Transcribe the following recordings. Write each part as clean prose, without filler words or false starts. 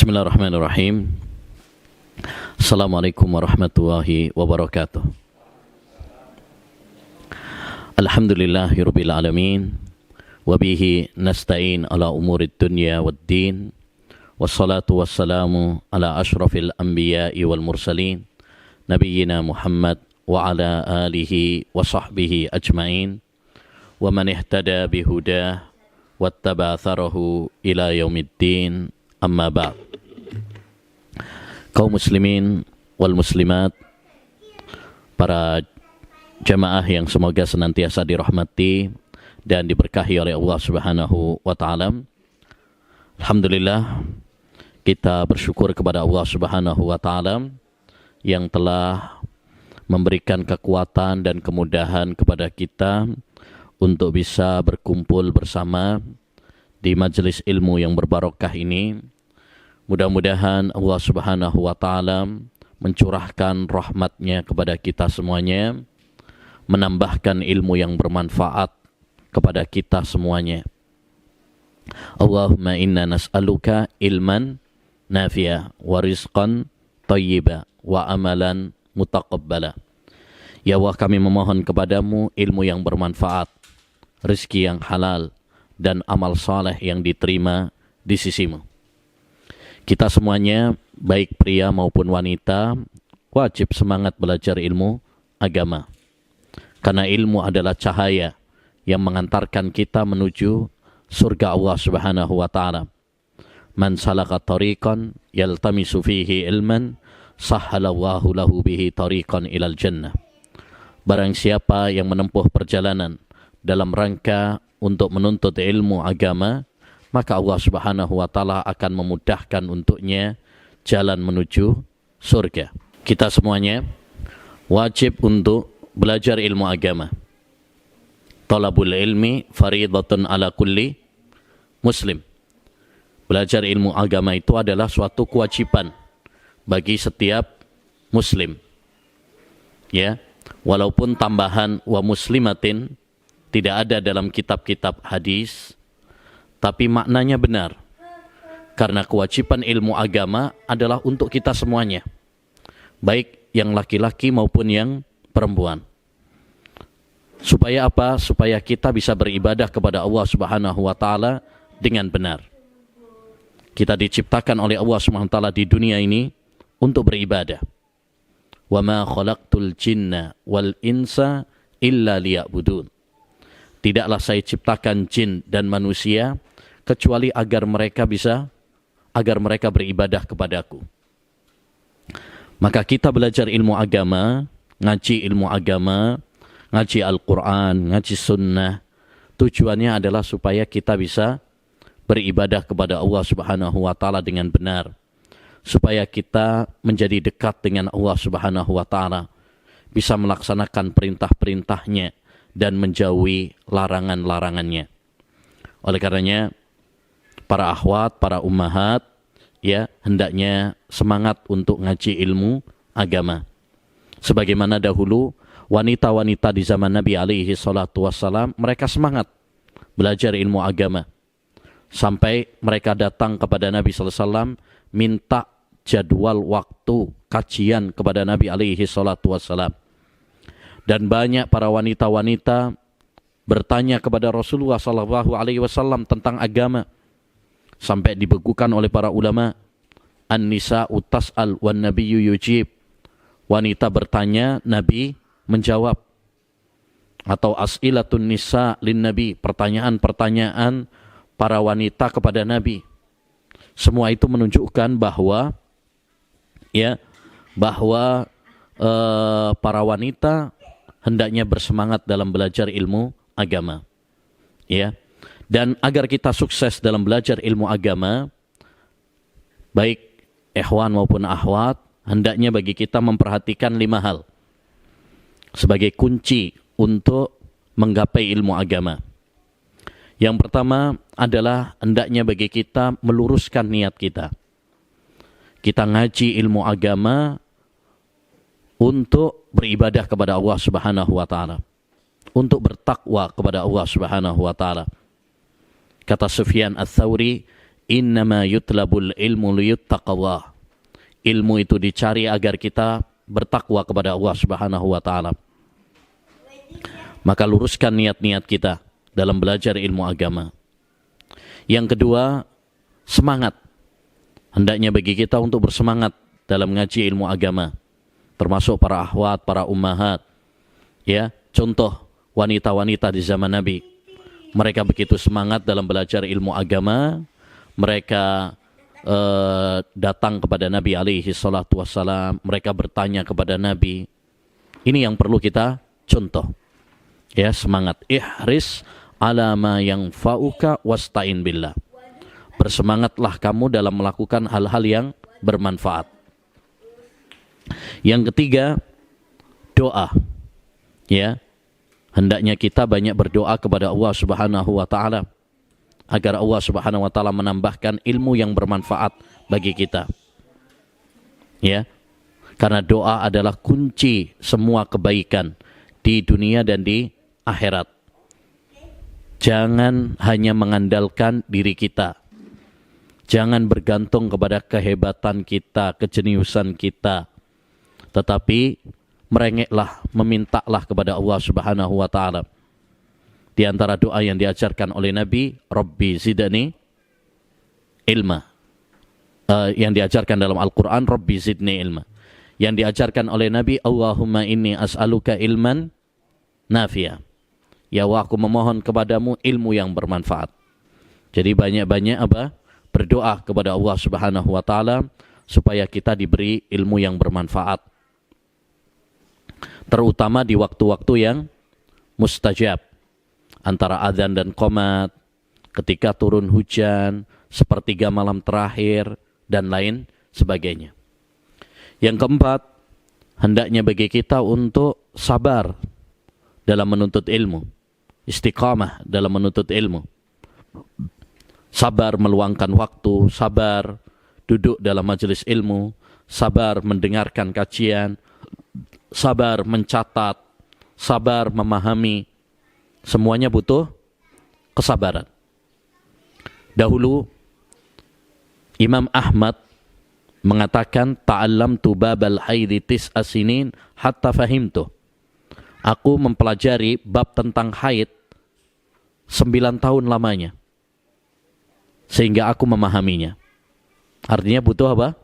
Bismillahirrahmanirrahim. Assalamualaikum warahmatullahi wabarakatuh. Alhamdulillahirabbil alamin wa bihi nasta'in ala umurid dunya waddin. Wassalatu wassalamu ala asyrafil anbiya'i wal mursalin nabiyyina Muhammad wa ala alihi wa sahbihi ajmain wa man ihtada bihudah wattaba atharahu ila yaumiddin. Amma ba'd. Kaum muslimin wal muslimat, para jamaah yang semoga senantiasa dirahmati dan diberkahi oleh Allah Subhanahu wa taala. Alhamdulillah, kita bersyukur kepada Allah Subhanahu wa taala yang telah memberikan kekuatan dan kemudahan kepada kita untuk bisa berkumpul bersama di majelis ilmu yang berbarokah ini. Mudah-mudahan Allah Subhanahu wa taala mencurahkan rahmatnya kepada kita semuanya, menambahkan ilmu yang bermanfaat kepada kita semuanya. Allahumma inna nas'aluka ilman nafi'a wa rizqan thayyiba wa amalan mutaqabbala. Ya Allah, kami memohon kepadamu ilmu yang bermanfaat, rezeki yang halal, dan amal saleh yang diterima di sisimu. Kita semuanya, baik pria maupun wanita, wajib semangat belajar ilmu agama. Karena ilmu adalah cahaya yang mengantarkan kita menuju surga Allah Subhanahu wa taala. Man salaka tariqan yaltamisu fihi ilman sahhalallahu lahu bihi tariqan ilal jannah. Barang siapa yang menempuh perjalanan dalam rangka untuk menuntut ilmu agama, maka Allah Subhanahu wa taala akan memudahkan untuknya jalan menuju surga. Kita semuanya wajib untuk belajar ilmu agama. Talabul ilmi fariidatun ala kulli muslim. Belajar ilmu agama itu adalah suatu kewajiban bagi setiap muslim. Ya, walaupun tambahan wa muslimatin tidak ada dalam kitab-kitab hadis, tapi maknanya benar. Karena kewajiban ilmu agama adalah untuk kita semuanya, baik yang laki-laki maupun yang perempuan. Supaya apa? Supaya kita bisa beribadah kepada Allah Subhanahu wa taala dengan benar. Kita diciptakan oleh Allah Subhanahu wa taala di dunia ini untuk beribadah. Wa ma khalaqtul jinna wal insa illa liya'budun. Tidaklah saya ciptakan jin dan manusia kecuali agar mereka beribadah kepadaku. Maka kita belajar ilmu agama, ngaji ilmu agama, ngaji Al-Quran, ngaji sunnah, tujuannya adalah supaya kita bisa beribadah kepada Allah Subhanahu wa taala dengan benar, supaya kita menjadi dekat dengan Allah Subhanahu wa taala, bisa melaksanakan perintah-perintahnya dan menjauhi larangan-larangannya. Oleh karenanya, para akhwat, para ummahat, ya, hendaknya semangat untuk ngaji ilmu agama. Sebagaimana dahulu wanita-wanita di zaman Nabi alaihi salatu wassalam, mereka semangat belajar ilmu agama. Sampai mereka datang kepada Nabi sallallahu alaihi wasallam minta jadwal waktu kajian kepada Nabi alaihi salatu wassalam. Dan banyak para wanita-wanita bertanya kepada Rasulullah sallallahu alaihi wasallam tentang agama, sampai dibekukan oleh para ulama. An-nisa'u tas'al wan nabiyyu yujib. Wanita bertanya, Nabi menjawab. Atau as'ilatun nisa' lin nabi, pertanyaan-pertanyaan para wanita kepada Nabi. Semua itu menunjukkan bahwa para wanita hendaknya bersemangat dalam belajar ilmu agama. Ya. Dan agar kita sukses dalam belajar ilmu agama, baik ikhwan maupun akhwat, hendaknya bagi kita memperhatikan 5 hal sebagai kunci untuk menggapai ilmu agama. Yang pertama adalah hendaknya bagi kita meluruskan niat kita. Kita ngaji ilmu agama untuk beribadah kepada Allah Subhanahu wa taala, untuk bertakwa kepada Allah Subhanahu wa taala. Kata Sufyan Ats-Tsauri, innama yutlabul ilmu liyuttaqwa. Ilmu itu dicari agar kita bertakwa kepada Allah Subhanahu wa taala. Maka luruskan niat-niat kita dalam belajar ilmu agama. Yang kedua, semangat. Hendaknya bagi kita untuk bersemangat dalam ngaji ilmu agama, termasuk para akhwat, para ummahat. Ya, contoh wanita-wanita di zaman Nabi. Mereka begitu semangat dalam belajar ilmu agama. Mereka datang kepada Nabi alaihi salatu wassalam. Mereka bertanya kepada Nabi. Ini yang perlu kita contoh. Ya, semangat. Ihris ala ma yanfa'uka wasta'in billah. Bersemangatlah kamu dalam melakukan hal-hal yang bermanfaat. Yang ketiga, doa. Ya, hendaknya kita banyak berdoa kepada Allah Subhanahu wa taala agar Allah Subhanahu wa taala menambahkan ilmu yang bermanfaat bagi kita. Ya. Karena doa adalah kunci semua kebaikan di dunia dan di akhirat. Jangan hanya mengandalkan diri kita. Jangan bergantung kepada kehebatan kita, kejeniusan kita. Tetapi merengeklah, memintalah kepada Allah Subhanahu wa taala. Di antara doa yang diajarkan oleh Nabi, Rabbi zidni ilma. Yang diajarkan dalam Al-Quran, Rabbi zidni ilma. Yang diajarkan oleh Nabi, Allahumma inni as'aluka ilman nafi'a. Ya Allah, aku memohon kepadamu ilmu yang bermanfaat. Jadi banyak-banyak apa? Berdoa kepada Allah Subhanahu wa taala supaya kita diberi ilmu yang bermanfaat. Terutama di waktu-waktu yang mustajab. Antara adzan dan qomat, ketika turun hujan, sepertiga malam terakhir, dan lain sebagainya. Yang keempat, hendaknya bagi kita untuk sabar dalam menuntut ilmu. Istiqamah dalam menuntut ilmu. Sabar meluangkan waktu, sabar duduk dalam majelis ilmu, sabar mendengarkan kajian, sabar mencatat, sabar memahami. Semuanya butuh kesabaran. Dahulu Imam Ahmad mengatakan, ta'allamtu babal haidhi tis'a sinin hatta fahimtu. Aku mempelajari bab tentang haid 9 tahun lamanya, sehingga aku memahaminya. Artinya butuh apa?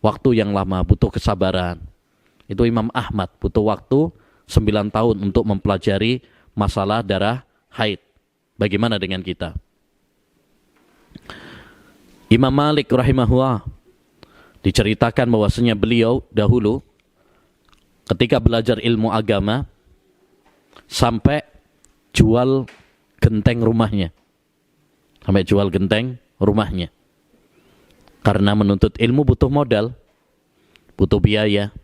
Waktu yang lama, butuh kesabaran. Itu Imam Ahmad butuh waktu 9 tahun untuk mempelajari masalah darah haid. Bagaimana dengan kita? Imam Malik rahimahullah diceritakan bahwasanya beliau dahulu ketika belajar ilmu agama sampai jual genteng rumahnya. Sampai jual genteng rumahnya. Karena menuntut ilmu butuh modal, butuh biaya.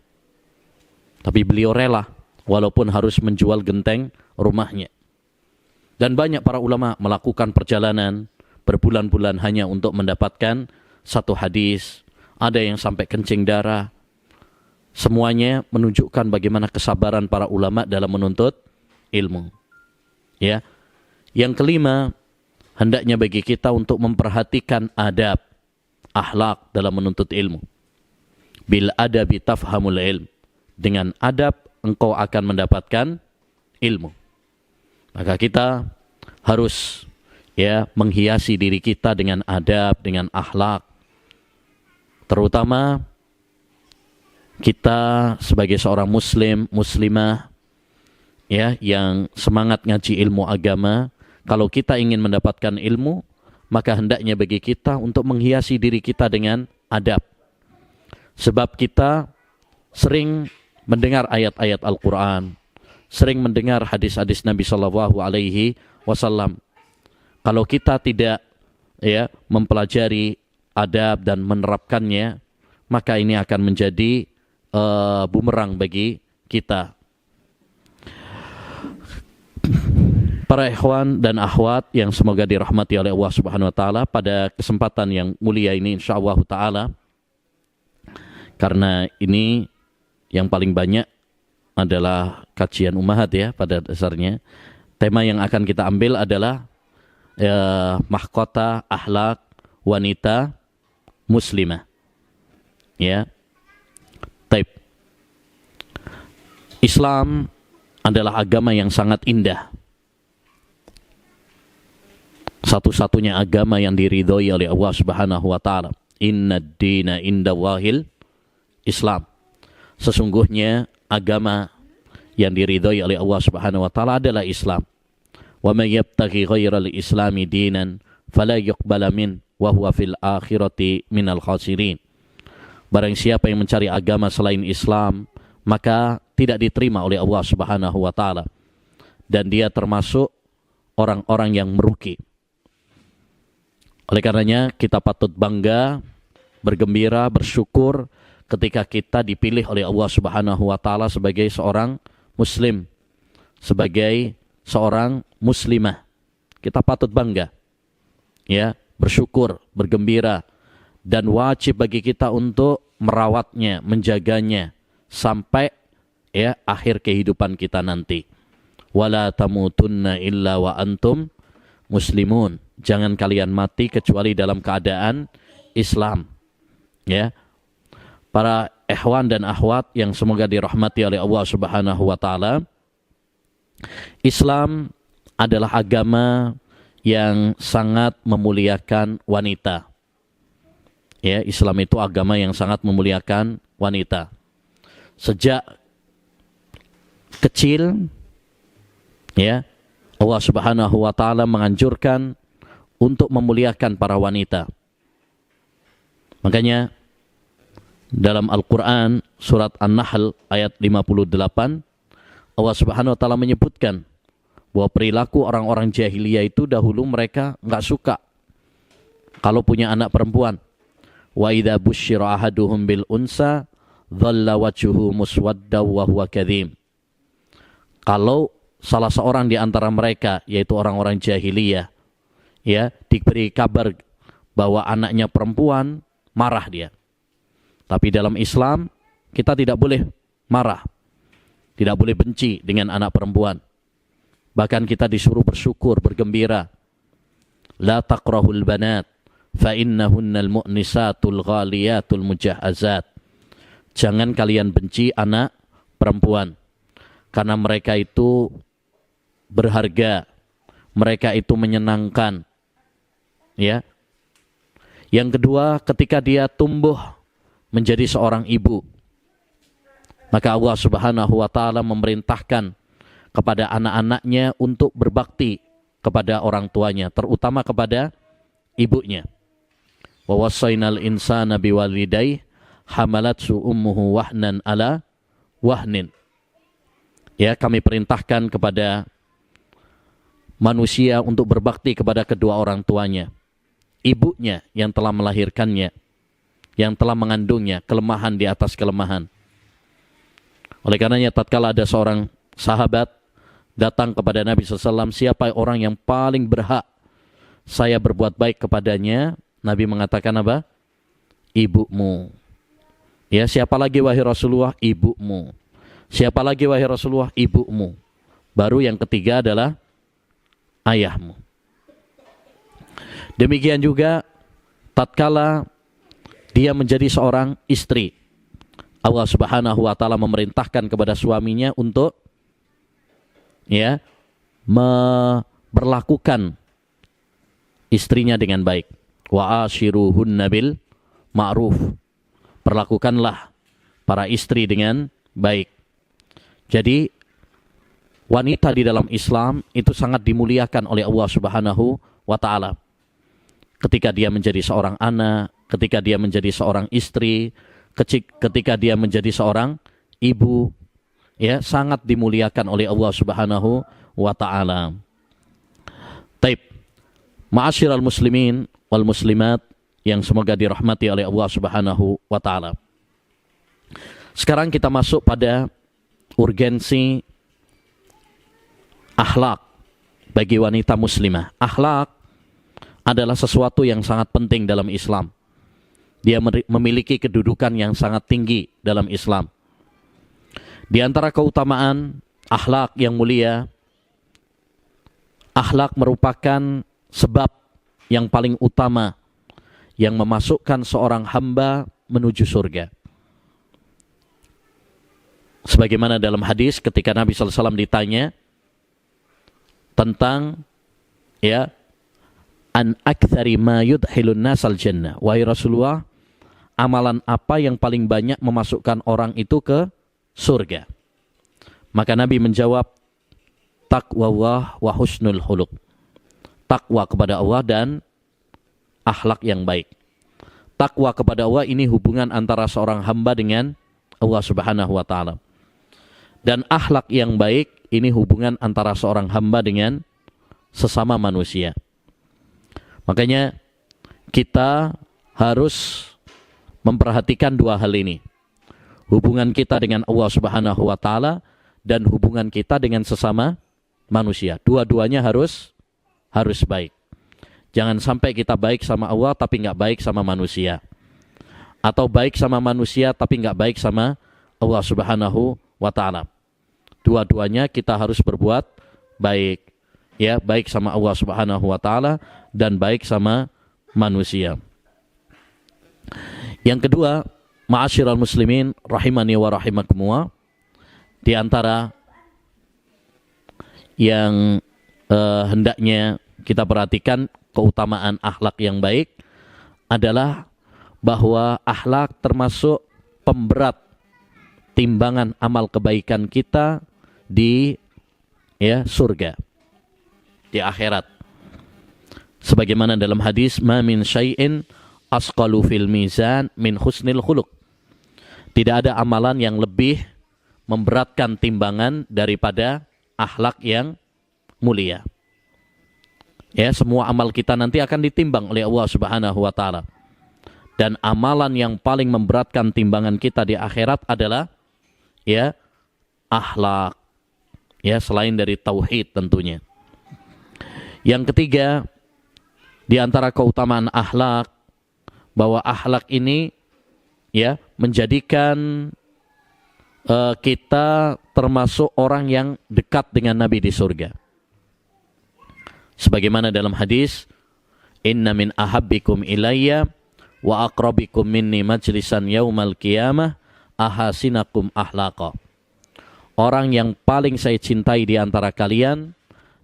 Tapi beliau rela walaupun harus menjual genteng rumahnya. Dan banyak para ulama melakukan perjalanan berbulan-bulan hanya untuk mendapatkan satu hadis. Ada yang sampai kencing darah. Semuanya menunjukkan bagaimana kesabaran para ulama dalam menuntut ilmu. Ya. Yang kelima, hendaknya bagi kita untuk memperhatikan adab, akhlak dalam menuntut ilmu. Bil adabi tafhamul ilm. Dengan adab engkau akan mendapatkan ilmu. Maka kita harus menghiasi diri kita dengan adab, dengan akhlak. Terutama kita sebagai seorang muslim, muslimah yang semangat ngaji ilmu agama, kalau kita ingin mendapatkan ilmu, maka hendaknya bagi kita untuk menghiasi diri kita dengan adab. Sebab kita sering mendengar ayat-ayat Al-Quran, sering mendengar hadis-hadis Nabi Sallallahu Alaihi Wasallam. Kalau kita tidak mempelajari adab dan menerapkannya, maka ini akan menjadi bumerang bagi kita. Para ikhwan dan akhwat yang semoga dirahmati oleh Allah Subhanahu wa taala, pada kesempatan yang mulia ini insyaallah taala, karena ini yang paling banyak adalah kajian ummahat pada dasarnya, tema yang akan kita ambil adalah mahkota akhlak wanita muslimah. Ya. Taib. Islam adalah agama yang sangat indah. Satu-satunya agama yang diridhoi oleh Allah Subhanahu wa taala. Innad dina indallahil Islam. Sesungguhnya agama yang diridhoi oleh Allah Subhanahu wa taala adalah Islam. Wa may yabtaghi ghairal islami dinan fala yuqbala min wa huwa fil akhirati minal khasirin. Barang siapa yang mencari agama selain Islam, maka tidak diterima oleh Allah Subhanahu wa taala, dan dia termasuk orang-orang yang merugi. Oleh karenanya kita patut bangga, bergembira, bersyukur ketika kita dipilih oleh Allah Subhanahu wa taala sebagai seorang muslim, sebagai seorang muslimah. Kita patut bangga. Ya, bersyukur, bergembira, dan wajib bagi kita untuk merawatnya, menjaganya sampai ya akhir kehidupan kita nanti. Wala tamutunna illa wa antum muslimun. Jangan kalian mati kecuali dalam keadaan Islam. Ya. Para ikhwan dan akhwat yang semoga dirahmati oleh Allah Subhanahu wa taala, Islam adalah agama yang sangat memuliakan wanita. Ya, Islam itu agama yang sangat memuliakan wanita. Sejak kecil, ya, Allah Subhanahu wa taala menganjurkan untuk memuliakan para wanita. Makanya dalam Al-Quran surat An-Nahl ayat 58, Allah Subhanahu wa taala menyebutkan bahwa perilaku orang-orang jahiliyah itu dahulu mereka nggak suka kalau punya anak perempuan. Wa idza busyira ahaduhum bil unsa dhalla wajhuhu muswaddaw wa huwa kadhim. Kalau salah seorang di antara mereka, yaitu orang-orang jahiliyah, ya, diberi kabar bahwa anaknya perempuan, marah dia. Tapi dalam Islam kita tidak boleh marah, tidak boleh benci dengan anak perempuan. Bahkan kita disuruh bersyukur, bergembira. La taqrahul banat fa innahunnal mu'nisatul ghaliyatul mujahazat. Jangan kalian benci anak perempuan, karena mereka itu berharga, mereka itu menyenangkan. Ya. Yang kedua, ketika dia tumbuh menjadi seorang ibu, maka Allah Subhanahu wa taala memerintahkan kepada anak-anaknya untuk berbakti kepada orang tuanya, terutama kepada ibunya. Wa wassaynal insana biwalidayhi hamalatsu ummuhu wahnan ala wahnin. Ya, kami perintahkan kepada manusia untuk berbakti kepada kedua orang tuanya. Ibunya yang telah melahirkannya, yang telah mengandungnya, kelemahan di atas kelemahan. Oleh karenanya tatkala ada seorang sahabat datang kepada Nabi SAW, siapa orang yang paling berhak saya berbuat baik kepadanya? Nabi mengatakan apa? Ibumu. Ya, siapa lagi wahai Rasulullah? Ibumu. Siapa lagi wahai Rasulullah? Ibumu. Baru yang ketiga adalah ayahmu. Demikian juga tatkala dia menjadi seorang istri, Allah Subhanahu wa taala memerintahkan kepada suaminya untuk ya memperlakukan istrinya dengan baik. Wa ashiruhunna bil ma'ruf. Perlakukanlah para istri dengan baik. Jadi wanita di dalam Islam itu sangat dimuliakan oleh Allah Subhanahu wa taala. Ketika dia menjadi seorang anak, ketika dia menjadi seorang istri, ketika dia menjadi seorang ibu, ya, sangat dimuliakan oleh Allah Subhanahu wa taala. Taib. Ma'asyiral muslimin wal muslimat yang semoga dirahmati oleh Allah Subhanahu wa taala. Sekarang kita masuk pada urgensi akhlak bagi wanita muslimah. Akhlak adalah sesuatu yang sangat penting dalam Islam. Dia memiliki kedudukan yang sangat tinggi dalam Islam. Di antara keutamaan akhlak yang mulia, akhlak merupakan sebab yang paling utama yang memasukkan seorang hamba menuju surga. Sebagaimana dalam hadis ketika Nabi SAW ditanya tentang an aktsari ma yudkhilun nasal jannah. Wahai Rasulullah, amalan apa yang paling banyak memasukkan orang itu ke surga? Maka Nabi menjawab, taqwallah wa husnul khuluq. Takwa kepada Allah dan akhlak yang baik. Takwa kepada Allah ini hubungan antara seorang hamba dengan Allah Subhanahu wa taala. Dan akhlak yang baik ini hubungan antara seorang hamba dengan sesama manusia. Makanya kita harus memperhatikan dua hal ini. Hubungan kita dengan Allah Subhanahu wa taala dan hubungan kita dengan sesama manusia. Dua-duanya harus baik. Jangan sampai kita baik sama Allah tapi nggak baik sama manusia. Atau baik sama manusia tapi nggak baik sama Allah Subhanahu wa ta'ala. Dua-duanya kita harus berbuat baik. Ya, baik sama Allah Subhanahu wa ta'ala dan baik sama manusia. Yang kedua, ma'asyiral muslimin rahimani wa rahimakumullah, di antara yang hendaknya kita perhatikan keutamaan akhlak yang baik adalah bahwa akhlak termasuk pemberat timbangan amal kebaikan kita di surga, di akhirat. Sebagaimana dalam hadis, ma min syai'in asqalu fil mizan min husnil khuluq. Tidak ada amalan yang lebih memberatkan timbangan daripada akhlak yang mulia. Ya, semua amal kita nanti akan ditimbang oleh Allah Subhanahu wa taala. Dan amalan yang paling memberatkan timbangan kita di akhirat adalah akhlak. Ya, selain dari tauhid tentunya. Yang ketiga, di antara keutamaan akhlak, bahwa akhlak ini menjadikan kita termasuk orang yang dekat dengan Nabi di surga. Sebagaimana dalam hadis, inna min ahabbikum ilayya wa aqrabikum minni majlisan yaumal qiyamah ahasinakum ahlaqa. Orang yang paling saya cintai di antara kalian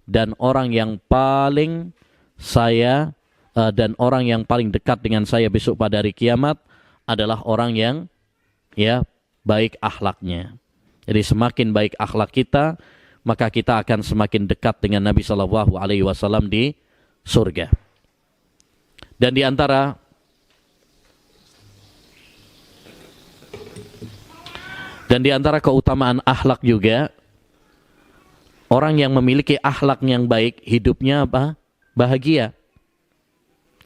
dan orang yang paling dekat dengan saya besok pada hari kiamat adalah orang yang baik akhlaknya. Jadi semakin baik akhlak kita, maka kita akan semakin dekat dengan Nabi SAW di surga. Dan di antara keutamaan akhlak juga, orang yang memiliki akhlak yang baik, hidupnya apa? Bahagia.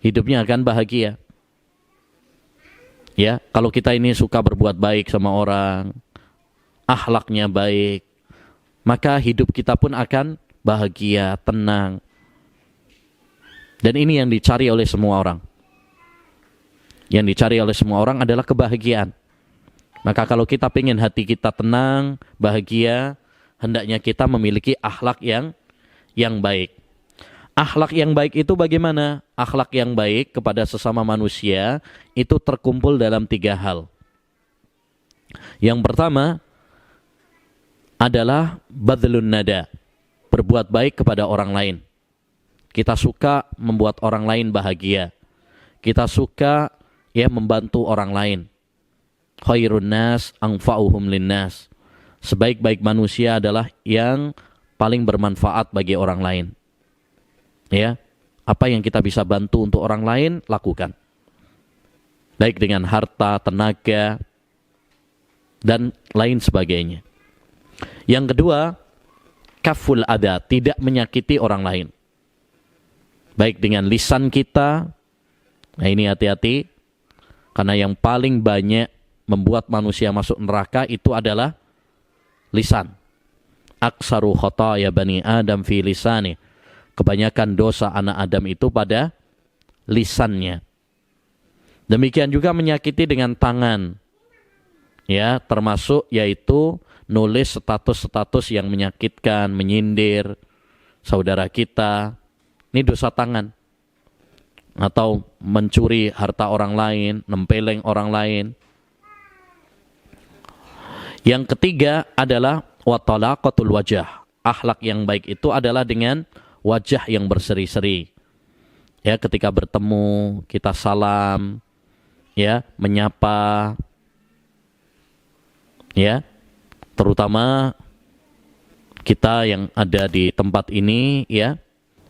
Hidupnya akan bahagia. Ya, kalau kita ini suka berbuat baik sama orang, akhlaknya baik, maka hidup kita pun akan bahagia, tenang. Dan ini yang dicari oleh semua orang. Yang dicari oleh semua orang adalah kebahagiaan. Maka kalau kita ingin hati kita tenang, bahagia, hendaknya kita memiliki akhlak yang baik. Akhlak yang baik itu bagaimana? Akhlak yang baik kepada sesama manusia itu terkumpul dalam 3 hal. Yang pertama adalah badlun nada, berbuat baik kepada orang lain. Kita suka membuat orang lain bahagia. Kita suka membantu orang lain. Khairun nas anfa'uhum linnas. Sebaik-baik manusia adalah yang paling bermanfaat bagi orang lain. Ya, apa yang kita bisa bantu untuk orang lain, lakukan. Baik dengan harta, tenaga, dan lain sebagainya. Yang kedua, kaful adha, tidak menyakiti orang lain. Baik dengan lisan kita, nah ini hati-hati, karena yang paling banyak membuat manusia masuk neraka itu adalah lisan. Aksaru khotaya bani Adam fi lisani. Kebanyakan dosa anak Adam itu pada lisannya. Demikian juga menyakiti dengan tangan. Ya, termasuk yaitu nulis status-status yang menyakitkan, menyindir saudara kita. Ini dosa tangan. atau mencuri harta orang lain, nempeleng orang lain. Yang ketiga adalah wa talaqatul wajah. Akhlak yang baik itu adalah dengan wajah yang berseri-seri. Ya, ketika bertemu kita salam, ya, menyapa, ya, terutama kita yang ada di tempat ini, ya,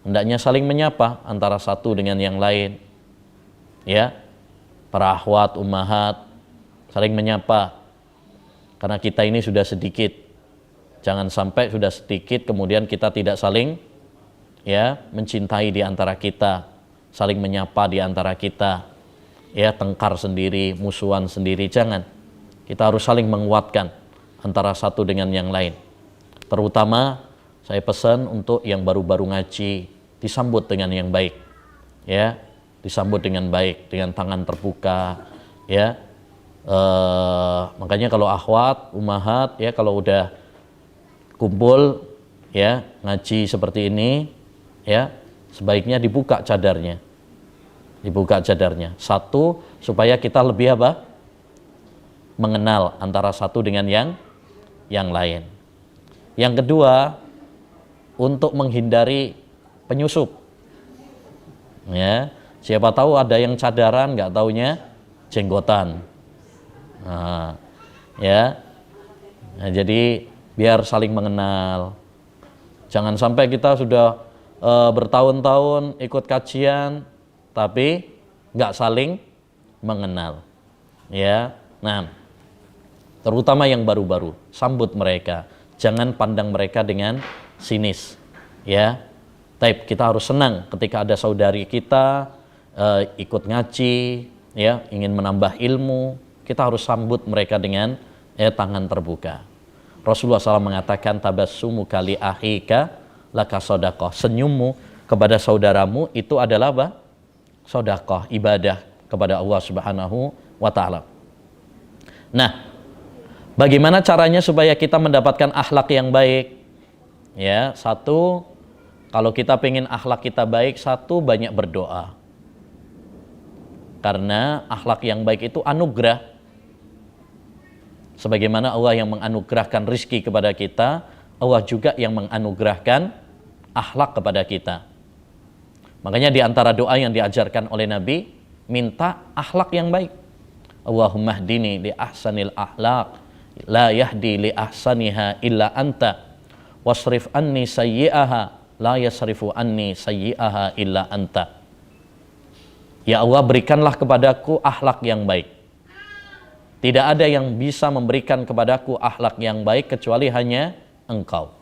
hendaknya saling menyapa antara satu dengan yang lain, ya, para akhwat, ummahat, saling menyapa, karena kita ini sudah sedikit, jangan sampai sudah sedikit kemudian kita tidak saling, ya, mencintai di antara kita, saling menyapa di antara kita, ya, tengkar sendiri, musuhan sendiri, jangan. Kita harus saling menguatkan antara satu dengan yang lain. Terutama saya pesan untuk yang baru-baru ngaji, disambut dengan yang baik, ya, disambut dengan baik, dengan tangan terbuka, ya. Makanya kalau akhwat, ummahat, ya, kalau udah kumpul, ya, ngaji seperti ini, ya, sebaiknya dibuka cadarnya, dibuka cadarnya. Satu, supaya kita lebih apa? Mengenal antara satu dengan yang lain. Yang kedua, untuk menghindari penyusup. Ya, siapa tahu ada yang cadaran, nggak taunya jenggotan. Nah, ya. Nah, jadi biar saling mengenal. Jangan sampai kita sudah bertahun-tahun ikut kajian tapi nggak saling mengenal. Ya. Nah, terutama yang baru-baru, sambut mereka. Jangan pandang mereka dengan sinis, ya. Taib, kita harus senang ketika ada saudari kita ikut ngaji, ya, ingin menambah ilmu, kita harus sambut mereka dengan tangan terbuka. Rasulullah SAW mengatakan, tabassumu kali ahika laka sodakoh. Senyummu kepada saudaramu itu adalah apa? Sodakoh, ibadah kepada Allah Subhanahu wa Ta'ala. Nah, bagaimana caranya supaya kita mendapatkan akhlak yang baik? Ya, satu, kalau kita pengen akhlak kita baik, satu, banyak berdoa. Karena akhlak yang baik itu anugerah. Sebagaimana Allah yang menganugerahkan rizki kepada kita, Allah juga yang menganugerahkan akhlak kepada kita. Makanya di antara doa yang diajarkan oleh Nabi, minta akhlak yang baik. Allahumma hdini li ahsanil akhlaq la yahdi li ahsaniha illa anta wasrif anni sayyi'aha la yasrifu anni sayyi'aha illa anta. Ya Allah, berikanlah kepadaku akhlak yang baik. Tidak ada yang bisa memberikan kepadaku akhlak yang baik kecuali hanya Engkau.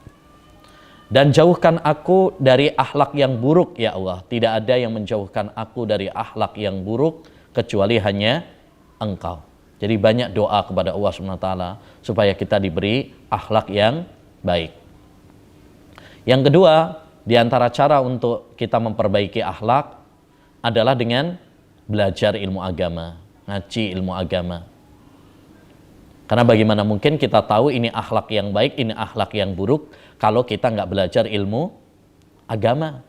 Dan jauhkan aku dari akhlak yang buruk, ya Allah. Tidak ada yang menjauhkan aku dari akhlak yang buruk kecuali hanya Engkau. Jadi banyak doa kepada Allah SWT supaya kita diberi akhlak yang baik. Yang kedua, di antara cara untuk kita memperbaiki akhlak adalah dengan belajar ilmu agama, ngaji ilmu agama. Karena bagaimana mungkin kita tahu ini akhlak yang baik, ini akhlak yang buruk kalau kita nggak belajar ilmu agama.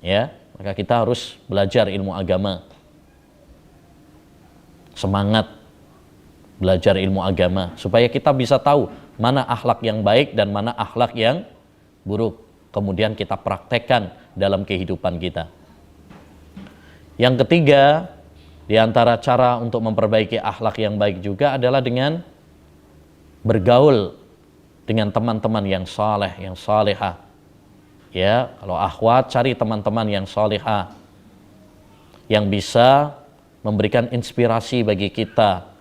Ya, maka kita harus belajar ilmu agama. Semangat belajar ilmu agama supaya kita bisa tahu mana akhlak yang baik dan mana akhlak yang buruk. Kemudian kita praktekkan dalam kehidupan kita. Yang ketiga, di antara cara untuk memperbaiki akhlak yang baik juga adalah dengan bergaul dengan teman-teman yang saleh, yang salihah. Ya, kalau akhwat, cari teman-teman yang salihah, yang bisa memberikan inspirasi bagi kita,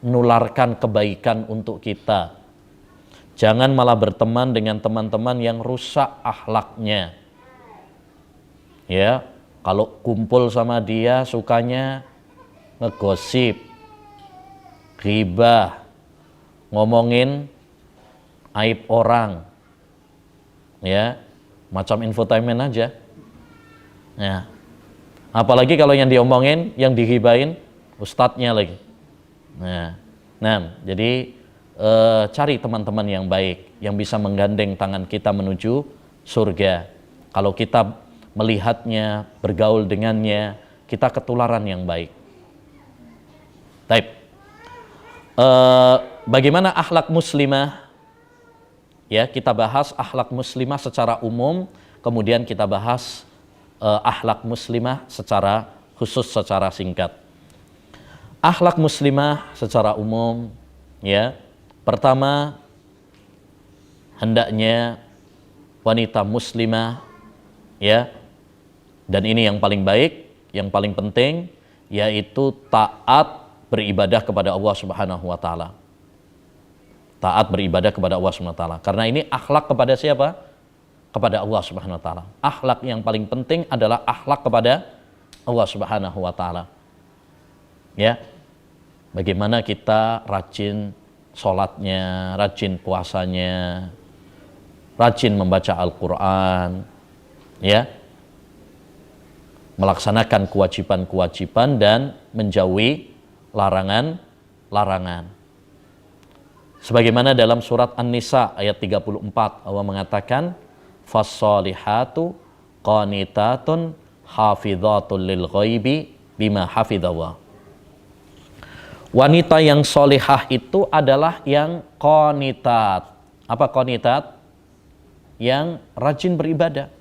menularkan kebaikan untuk kita. Jangan malah berteman dengan teman-teman yang rusak akhlaknya. Ya, kalau kumpul sama dia sukanya ngegosip, ghibah, ngomongin aib orang. Ya, macam infotainment aja. Ya. Apalagi kalau yang diomongin, yang dihibain ustadznya lagi. Nah, jadi cari teman-teman yang baik, yang bisa menggandeng tangan kita menuju surga. Kalau kita melihatnya, bergaul dengannya, kita ketularan yang baik. Taib. Bagaimana akhlak muslimah? Ya, kita bahas akhlak muslimah secara umum, kemudian kita bahas akhlak muslimah secara khusus, secara singkat. Akhlak muslimah secara umum, ya, pertama hendaknya wanita muslimah, ya, dan ini yang paling baik, yang paling penting, yaitu taat beribadah kepada Allah Subhanahu wa taala. Taat beribadah kepada Allah Subhanahu wa taala. Karena ini akhlak kepada siapa? Kepada Allah Subhanahu wa taala. Akhlak yang paling penting adalah akhlak kepada Allah Subhanahu wa taala. Ya. Bagaimana kita rajin sholatnya, rajin puasanya, rajin membaca Al-Qur'an, ya. Melaksanakan kewajiban-kewajiban dan menjauhi larangan-larangan. Sebagaimana dalam surat An-Nisa ayat 34, Allah mengatakan, "Fas-solihatu qanitatun hafidhatul lil ghaibi bima hafidhallah." Wanita yang solihah itu adalah yang qanitat. Apa qanitat? Yang rajin beribadah.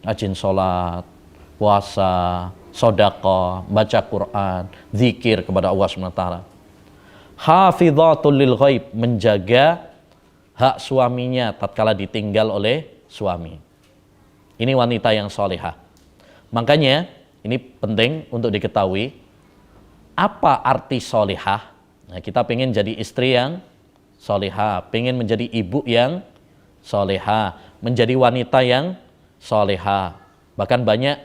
Rajin sholat, puasa, sedekah, baca Quran, zikir kepada Allah SWT. Hafidhatul lil ghaib, menjaga hak suaminya tatkala ditinggal oleh suami. Ini wanita yang solehah. Makanya ini penting untuk diketahui apa arti solehah. Nah, kita pengen jadi istri yang solehah, pengen menjadi ibu yang solehah, menjadi wanita yang solehah. Bahkan banyak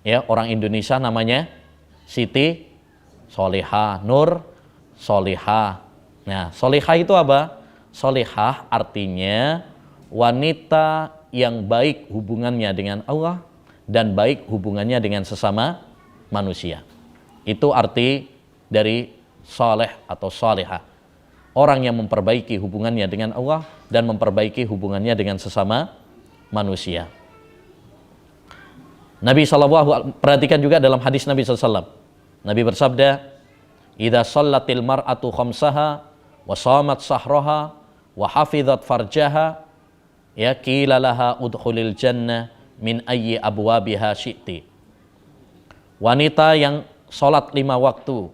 ya orang Indonesia namanya Siti Solehah, Nur Solehah. Nah, solehah itu apa? Solehah artinya wanita yang baik hubungannya dengan Allah dan baik hubungannya dengan sesama manusia. Itu arti dari soleh atau solehah. Orang yang memperbaiki hubungannya dengan Allah dan memperbaiki hubungannya dengan sesama manusia. Nabi SAW, perhatikan juga dalam hadis Nabi SAW. Nabi bersabda, "Idza shallatil mar'atu khamsaha wa shamat sahraha wa hafizat farjaha, ya qila laha udkhulil jannah min ayyi abwabiha syi'ti." Wanita yang salat 5 waktu,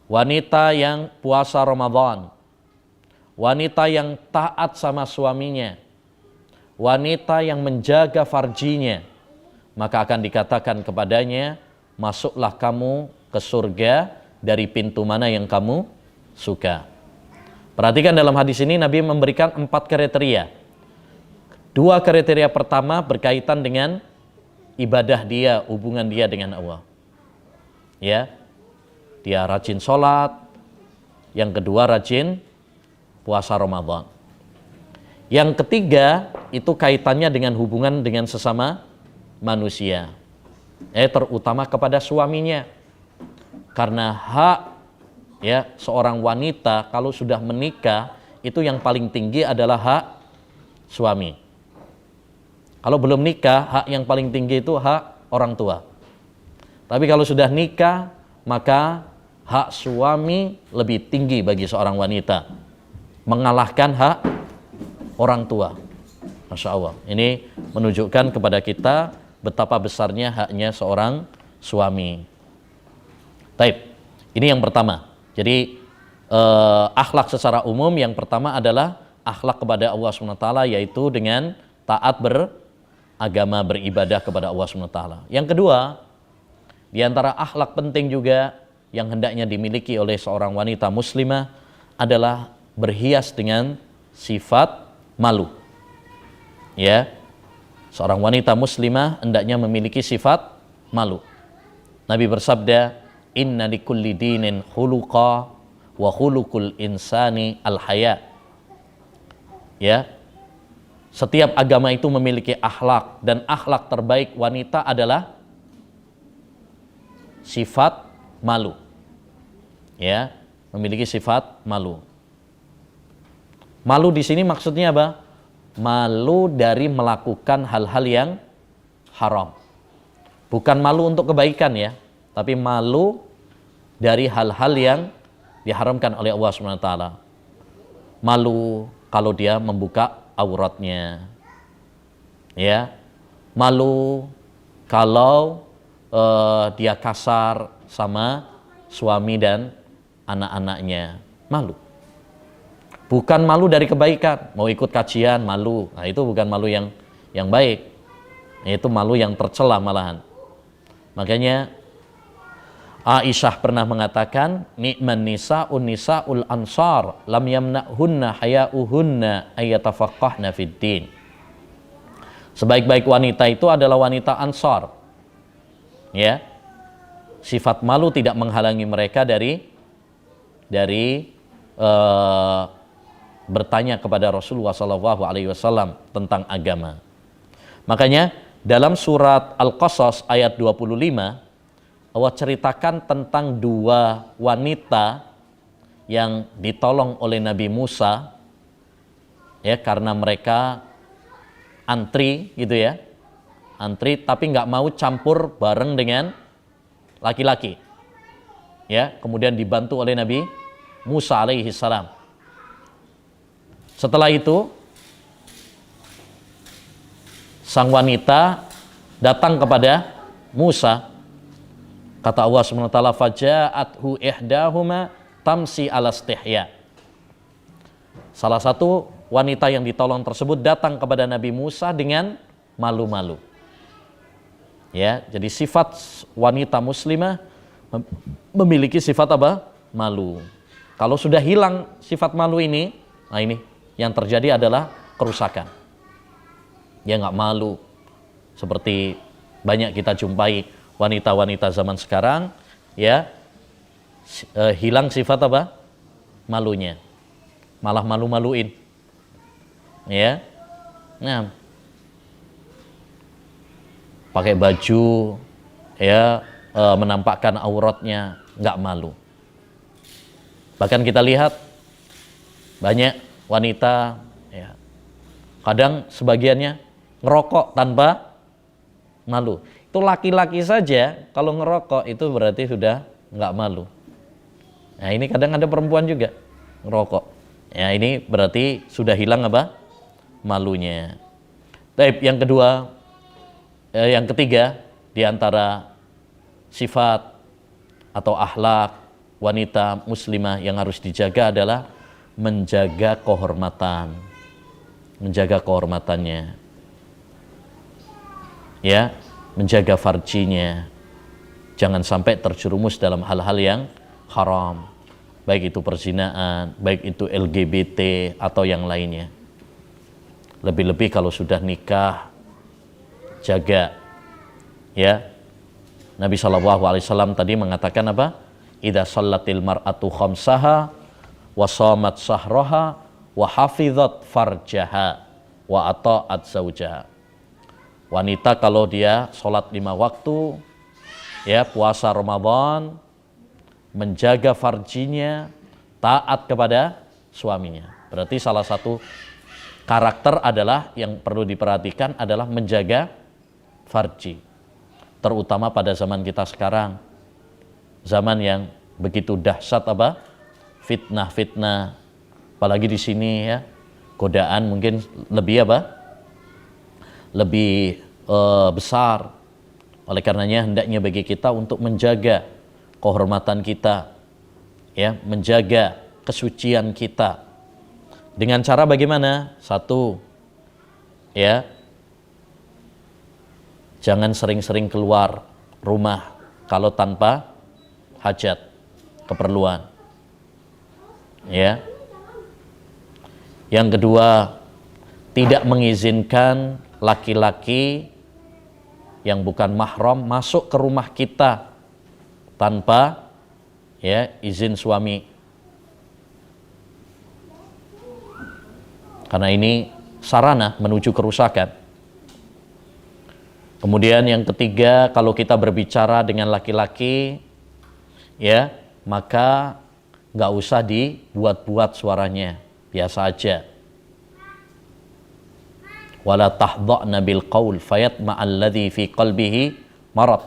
wanita yang puasa Ramadan, wanita yang taat sama suaminya, wanita yang menjaga farjinya, maka akan dikatakan kepadanya, masuklah kamu ke surga dari pintu mana yang kamu suka. Perhatikan dalam hadis ini Nabi memberikan 4 kriteria. 2 kriteria pertama berkaitan dengan ibadah dia, hubungan dia dengan Allah. Ya, dia rajin sholat. Yang kedua rajin puasa Ramadan. Yang ketiga itu kaitannya dengan hubungan dengan sesama manusia, terutama kepada suaminya, karena hak ya seorang wanita kalau sudah menikah itu yang paling tinggi adalah hak suami. Kalau belum nikah, hak yang paling tinggi itu hak orang tua. Tapi kalau sudah nikah, maka hak suami lebih tinggi bagi seorang wanita, mengalahkan hak orang tua. Masya Allah, ini menunjukkan kepada kita betapa besarnya haknya seorang suami. Taib. Ini yang pertama. Jadi akhlak secara umum yang pertama adalah akhlak kepada Allah SWT, yaitu dengan taat beragama, beribadah kepada Allah SWT. Yang kedua, di antara akhlak penting juga yang hendaknya dimiliki oleh seorang wanita muslimah adalah berhias dengan sifat malu. Ya, seorang wanita muslimah hendaknya memiliki sifat malu. Nabi bersabda, "Inna likulli dinin khuluqa wa khuluqul insani al-haya." Ya, setiap agama itu memiliki akhlak, dan akhlak terbaik wanita adalah sifat malu. Ya, memiliki sifat malu. Malu di sini maksudnya apa? Malu dari melakukan hal-hal yang haram. Bukan malu untuk kebaikan ya, tapi malu dari hal-hal yang diharamkan oleh Allah SWT. Malu kalau dia membuka auratnya, ya, malu kalau dia kasar sama suami dan anak-anaknya, malu. Bukan malu dari kebaikan, mau ikut kajian malu, nah itu bukan malu yang baik, itu malu yang tercela malahan. Makanya Aisyah pernah mengatakan, ni'man nisa'un nisa'ul ansar lam yamna'hunna haya'uhunna ayyatafaqqahna fid din. Sebaik-baik wanita itu adalah wanita Ansar. Ya. Sifat malu tidak menghalangi mereka dari bertanya kepada Rasulullah SAW tentang agama. Makanya dalam surat Al-Qasas ayat 25 Allah ceritakan tentang dua wanita yang ditolong oleh Nabi Musa, ya, karena mereka antri gitu ya, antri tapi nggak mau campur bareng dengan laki-laki, ya, kemudian dibantu oleh Nabi Musa alaihi salam. Setelah itu sang wanita datang kepada Musa, kata Allah SWT, faja'athu ihdahuma tamsi ala istihya. Salah satu wanita yang ditolong tersebut datang kepada Nabi Musa dengan malu-malu. Ya, jadi sifat wanita muslimah memiliki sifat apa? Malu. Kalau sudah hilang sifat malu ini, nah ini yang terjadi adalah kerusakan. Dia nggak malu, seperti banyak kita jumpai wanita-wanita zaman sekarang, ya, hilang sifat apa? Malunya, malah malu-maluin, ya. Nah, pakai baju, ya, menampakkan auratnya, nggak malu. Bahkan kita lihat banyak wanita, ya, kadang sebagiannya ngerokok tanpa malu. Itu laki-laki saja kalau ngerokok itu berarti sudah nggak malu. Nah ini kadang ada perempuan juga ngerokok. Ya ini berarti sudah hilang apa? Malunya. Tapi yang kedua, yang ketiga di antara sifat atau akhlak wanita muslimah yang harus dijaga adalah menjaga kehormatan. Menjaga kehormatannya. Ya, menjaga farjinya, jangan sampai terjerumus dalam hal-hal yang haram, baik itu perzinaan, baik itu LGBT atau yang lainnya. Lebih-lebih kalau sudah nikah, jaga, ya. Nabi SAW tadi mengatakan apa? Idza shallatil mar'atu khamsaha wa shamat shahraha wa hafizat farjaha wa ata'at zaujaha. Wanita kalau dia sholat 5 waktu, ya, puasa Ramadan, menjaga farjinya, taat kepada suaminya. Berarti salah satu karakter adalah yang perlu diperhatikan adalah menjaga farji. Terutama pada zaman kita sekarang, zaman yang begitu dahsyat apa? Fitnah-fitnah, apalagi di sini ya, godaan mungkin lebih apa? Lebih besar. Oleh karenanya hendaknya bagi kita untuk menjaga kehormatan kita, ya, menjaga kesucian kita. Dengan cara bagaimana? Satu, ya, jangan sering-sering keluar rumah kalau tanpa hajat, keperluan. Ya. Yang kedua, tidak mengizinkan laki-laki yang bukan mahram masuk ke rumah kita tanpa, ya, izin suami. Karena ini sarana menuju kerusakan. Kemudian yang ketiga, kalau kita berbicara dengan laki-laki, ya, maka nggak usah dibuat-buat suaranya, biasa aja. wala tahdha'na bil qaul fayatma'alladzi fi qalbihi marad.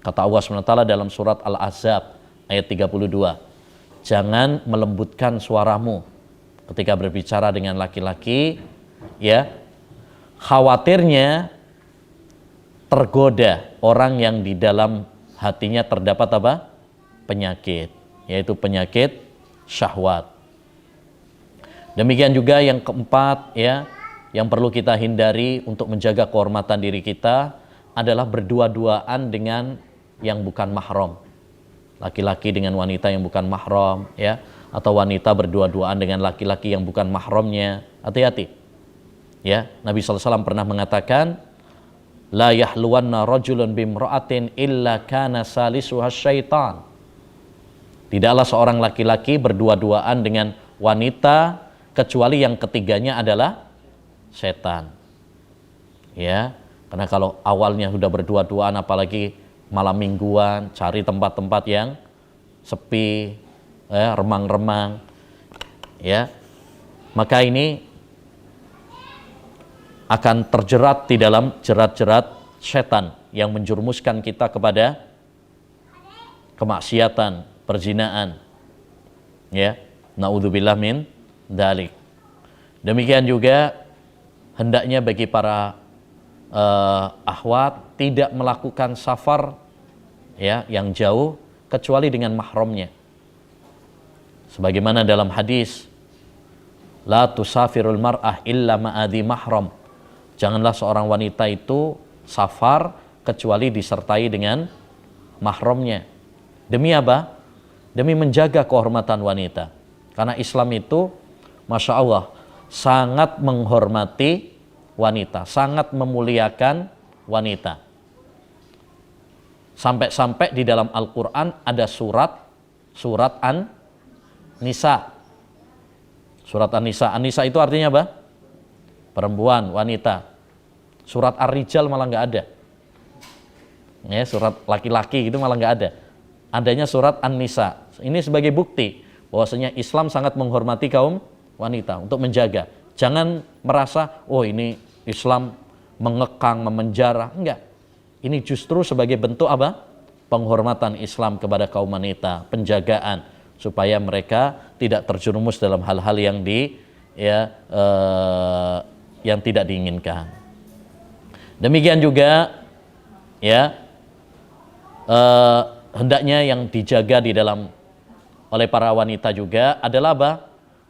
Kata Allah SWT dalam surat Al-Ahzab ayat 32. Jangan melembutkan suaramu ketika berbicara dengan laki-laki, ya. Khawatirnya tergoda orang yang di dalam hatinya terdapat apa? Penyakit, yaitu penyakit syahwat. Demikian juga yang keempat, ya, yang perlu kita hindari untuk menjaga kehormatan diri kita adalah berdua-duaan dengan yang bukan mahram. Laki-laki dengan wanita yang bukan mahram, ya, atau wanita berdua-duaan dengan laki-laki yang bukan mahramnya. Hati-hati. Ya, Nabi SAW pernah mengatakan, la yahluwanna rajulun bimra'atin illa kana salisuha syaitan. Tidaklah seorang laki-laki berdua-duaan dengan wanita kecuali yang ketiganya adalah setan. Ya, karena kalau awalnya sudah berdua-duaan, apalagi malam mingguan, cari tempat-tempat yang sepi, ya, remang-remang, ya, maka ini akan terjerat di dalam jerat-jerat setan yang menjerumuskan kita kepada kemaksiatan, perzinaan, ya, naudzubillah min dzalik. Demikian juga hendaknya bagi para akhwat tidak melakukan safar, ya, yang jauh kecuali dengan mahramnya. Sebagaimana dalam hadis, la tusafirul mar'ah illa ma'adhi mahram. Janganlah seorang wanita itu safar kecuali disertai dengan mahramnya. Demi apa? Demi menjaga kehormatan wanita. Karena Islam itu, Masya Allah, sangat menghormati wanita, sangat memuliakan wanita. Sampai-sampai di dalam Al-Quran ada surat An-Nisa. Surat An-Nisa. An-Nisa itu artinya apa? Perempuan, wanita. Surat Ar-Rijal malah nggak ada. Ya, surat laki-laki itu malah nggak ada. Adanya surat An-Nisa. Ini sebagai bukti bahwasanya Islam sangat menghormati kaum wanita untuk menjaga. Jangan merasa, oh ini Islam mengekang, memenjara. Enggak. Ini justru sebagai bentuk apa? Penghormatan Islam kepada kaum wanita, penjagaan supaya mereka tidak terjerumus dalam hal-hal yang yang tidak diinginkan. Demikian juga, ya, hendaknya yang dijaga di dalam oleh para wanita juga adalah apa?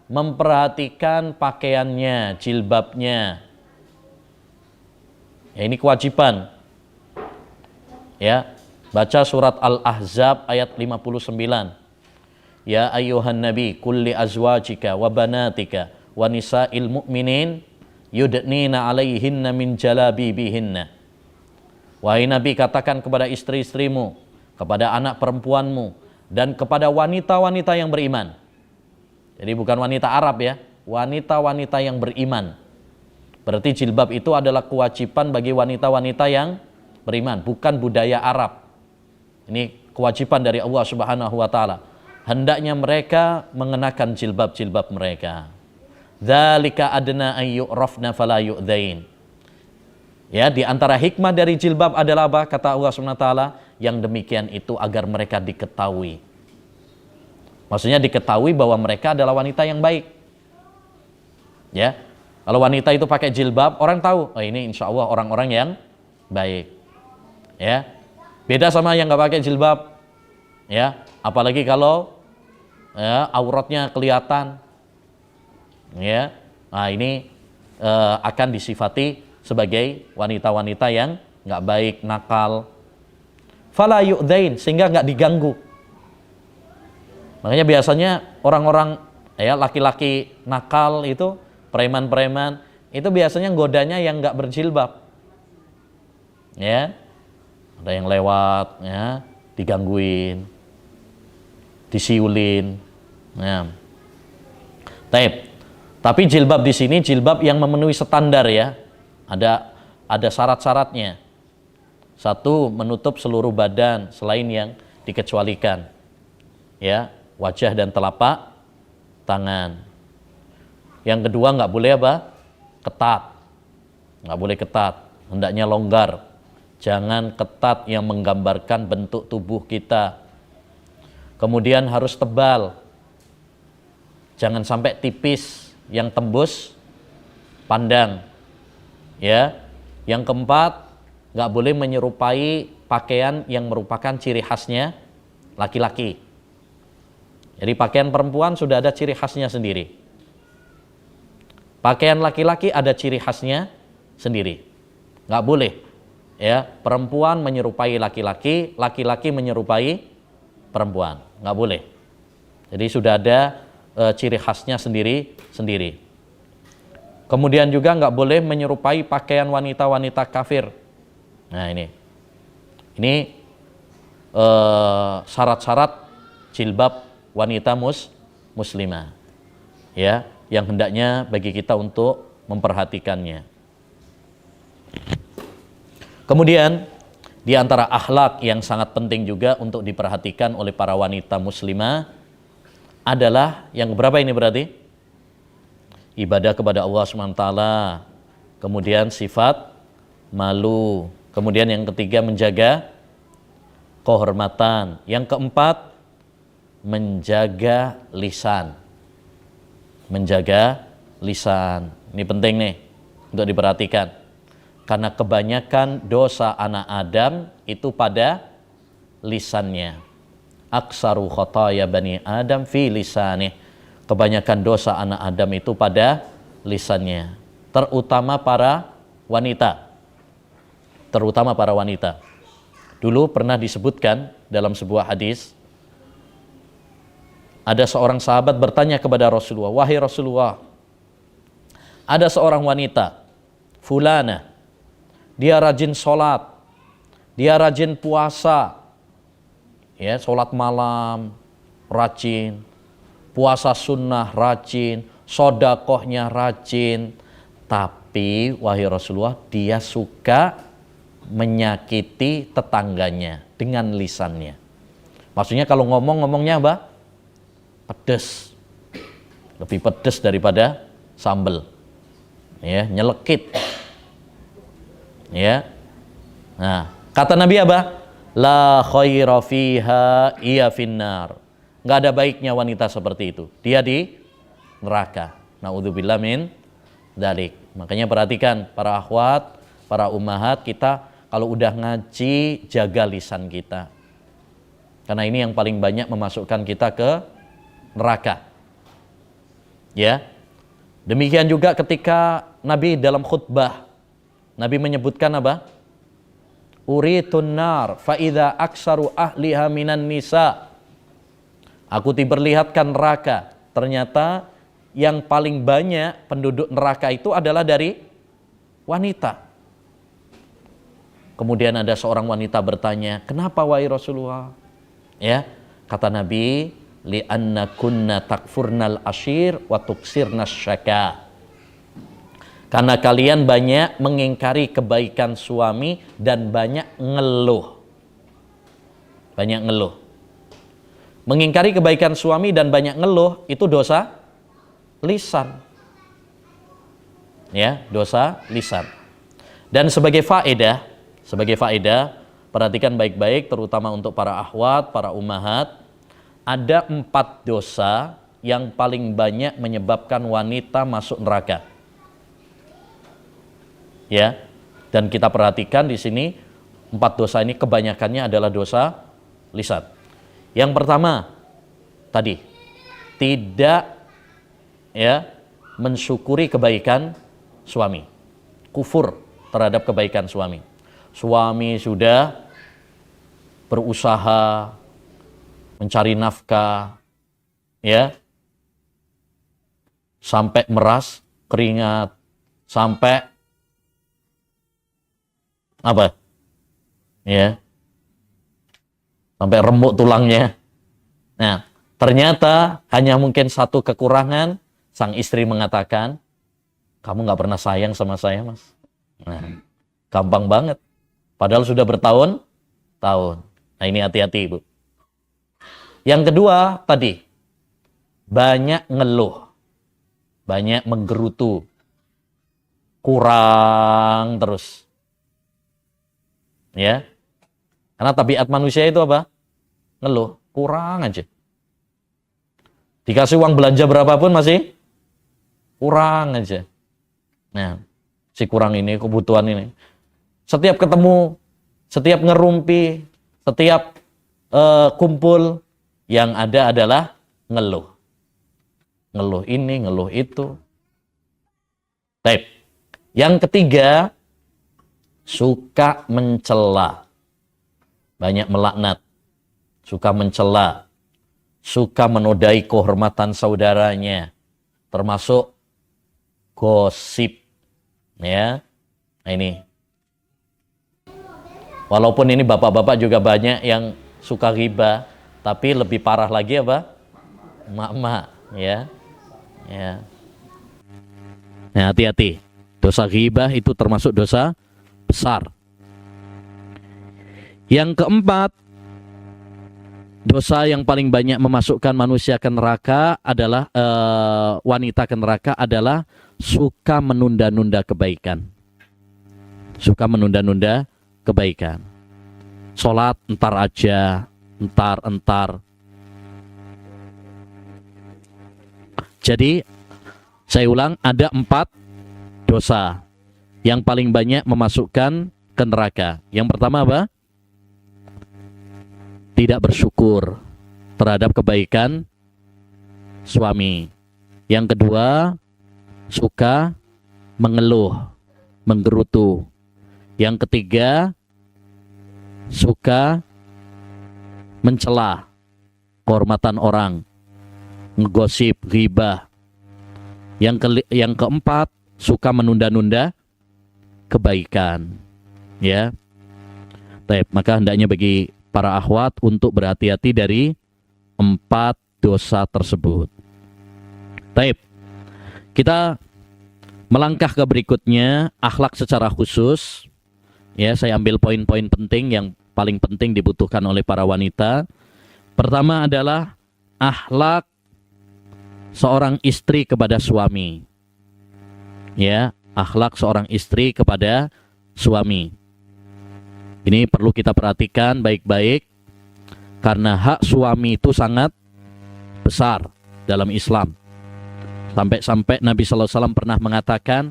Memperhatikan pakaiannya, jilbabnya. Ya, ini kewajiban. Ya, baca surat Al-Ahzab ayat 59. Ya ayyuhan nabi kulli azwajika wa banatika wa nisa'il mu'minin yudnina 'alaihinna min jalabibihinna. Wahai Nabi, katakan kepada istri-istrimu, kepada anak perempuanmu, dan kepada wanita-wanita yang beriman. Jadi bukan wanita Arab, ya, wanita-wanita yang beriman. Berarti jilbab itu adalah kewajiban bagi wanita-wanita yang beriman, bukan budaya Arab. Ini kewajiban dari Allah Subhanahu wa taala. Hendaknya mereka mengenakan jilbab-jilbab mereka. Dzalika adna ay yu'rafna fala yu'dzain. Ya, di antara hikmah dari jilbab adalah apa? Kata Allah Subhanahu wa taala, yang demikian itu agar mereka diketahui. Maksudnya diketahui bahwa mereka adalah wanita yang baik. Ya. Kalau wanita itu pakai jilbab, orang tahu, oh ini insya Allah orang-orang yang baik. Ya. Beda sama yang nggak pakai jilbab. Ya, apalagi kalau, ya, auratnya kelihatan. Ya. Nah, ini akan disifati sebagai wanita-wanita yang nggak baik, nakal. Fala yu'dzain, sehingga nggak diganggu. Makanya biasanya orang-orang, ya, laki-laki nakal itu, preman-preman itu biasanya godanya yang nggak berjilbab. Ya, ada yang lewat, ya, digangguin, disiulin. Ya. Tapi jilbab di sini jilbab yang memenuhi standar, ya. Ada syarat-syaratnya. Satu, menutup seluruh badan selain yang dikecualikan. Ya, wajah dan telapak tangan. Yang kedua, nggak boleh apa? Ketat. nggak boleh ketat, hendaknya longgar. Jangan ketat yang menggambarkan bentuk tubuh kita. Kemudian harus tebal, jangan sampai tipis yang tembus pandang. Ya, yang keempat, nggak boleh menyerupai pakaian yang merupakan ciri khasnya laki-laki. Jadi pakaian perempuan sudah ada ciri khasnya sendiri. Pakaian laki-laki ada ciri khasnya sendiri. Nggak boleh ya perempuan menyerupai laki-laki, laki-laki menyerupai perempuan. Nggak boleh. Jadi sudah ada ciri khasnya sendiri. Kemudian juga nggak boleh menyerupai pakaian wanita-wanita kafir. Nah ini syarat-syarat jilbab wanita muslimah. Ya, yang hendaknya bagi kita untuk memperhatikannya. Kemudian di antara akhlak yang sangat penting juga untuk diperhatikan oleh para wanita muslimah adalah yang berapa ini berarti? Ibadah kepada Allah SWT. Kemudian sifat malu. Kemudian yang ketiga menjaga kehormatan. Yang keempat menjaga lisan. Menjaga lisan. Ini penting nih untuk diperhatikan. Karena kebanyakan dosa anak Adam itu pada lisannya. Aksaru khotaya bani Adam fi lisanih. Kebanyakan dosa anak Adam itu pada lisannya. Terutama para wanita. Terutama para wanita. Dulu pernah disebutkan dalam sebuah hadis, ada seorang sahabat bertanya kepada Rasulullah, "Wahai Rasulullah, ada seorang wanita, fulana, dia rajin sholat, dia rajin puasa, ya, sholat malam, rajin, puasa sunnah rajin, sodakohnya rajin, tapi wahai Rasulullah, dia suka menyakiti tetangganya dengan lisannya." Maksudnya kalau ngomongnya apa? Pedes, lebih pedes daripada sambal, ya, nyelekit, ya. Nah, kata Nabi apa? La khaira fiha iya finnar. Nggak ada baiknya wanita seperti itu, dia di neraka. Naudzubillah min dzalik. Makanya perhatikan para akhwat, para ummahat, kita kalau udah ngaji jaga lisan kita, karena ini yang paling banyak memasukkan kita ke neraka. Ya. Demikian juga ketika Nabi dalam khutbah, Nabi menyebutkan apa? Uritun nar fa idza aksaru ahliha minan nisa. Aku diperlihatkan neraka. Ternyata yang paling banyak penduduk neraka itu adalah dari wanita. Kemudian ada seorang wanita bertanya, "Kenapa wahai Rasulullah?" Ya, kata Nabi, li'anna kunna takfurnal ashir wa tuksirnas syaka. Karena kalian banyak mengingkari kebaikan suami dan banyak ngeluh. Banyak ngeluh. Mengingkari kebaikan suami dan banyak ngeluh itu dosa lisan. Ya, dosa lisan. Dan sebagai faedah, perhatikan baik-baik terutama untuk para akhwat, para ummahat. Ada 4 dosa yang paling banyak menyebabkan wanita masuk neraka. Ya, dan kita perhatikan di sini 4 dosa ini kebanyakannya adalah dosa lisan. Yang pertama, tadi tidak mensyukuri kebaikan suami, kufur terhadap kebaikan suami. Suami sudah berusaha mencari nafkah, ya, sampai meras keringat, sampai apa, ya, sampai remuk tulangnya. Nah, ternyata hanya mungkin satu kekurangan, sang istri mengatakan, "Kamu nggak pernah sayang sama saya, Mas." Nah, gampang banget. Padahal sudah bertahun-tahun. Nah, ini hati-hati, Ibu. Yang kedua tadi, banyak ngeluh, banyak menggerutu. kurang terus. Ya. Karena tabiat manusia itu apa? Ngeluh, kurang aja. Dikasih uang belanja berapapun masih kurang aja. Nah, si kurang ini, kebutuhan ini. Setiap ketemu, setiap ngerumpi, setiap kumpul, yang ada adalah ngeluh. Ngeluh ini, ngeluh itu. Baik. Yang ketiga, suka mencela. Banyak melaknat. Suka mencela. Suka menodai kehormatan saudaranya. Termasuk gosip. Ya. Nah ini. Walaupun ini bapak-bapak juga banyak yang suka ghibah, tapi lebih parah lagi apa? Emak-emak, ya. Ya. Nah, hati-hati. Dosa ghibah itu termasuk dosa besar. Yang keempat, dosa yang paling banyak memasukkan manusia ke neraka adalah wanita ke neraka adalah suka menunda-nunda kebaikan. Suka menunda-nunda kebaikan. Sholat entar aja, entar. Jadi, saya ulang, ada 4 dosa yang paling banyak memasukkan ke neraka. Yang pertama apa? Tidak bersyukur terhadap kebaikan suami. Yang kedua, suka mengeluh, menggerutu. Yang ketiga, suka mencela kehormatan orang, ngegosip, ghibah. Yang keempat, suka menunda-nunda kebaikan. Ya. Baik, maka hendaknya bagi para akhwat untuk berhati-hati dari 4 dosa tersebut. Baik. Kita melangkah ke berikutnya, akhlak secara khusus. Ya, saya ambil poin-poin penting yang paling penting dibutuhkan oleh para wanita. Pertama adalah akhlak seorang istri kepada suami. Ya, akhlak seorang istri kepada suami. Ini perlu kita perhatikan baik-baik karena hak suami itu sangat besar dalam Islam. Sampai-sampai Nabi sallallahu alaihi wasallam pernah mengatakan,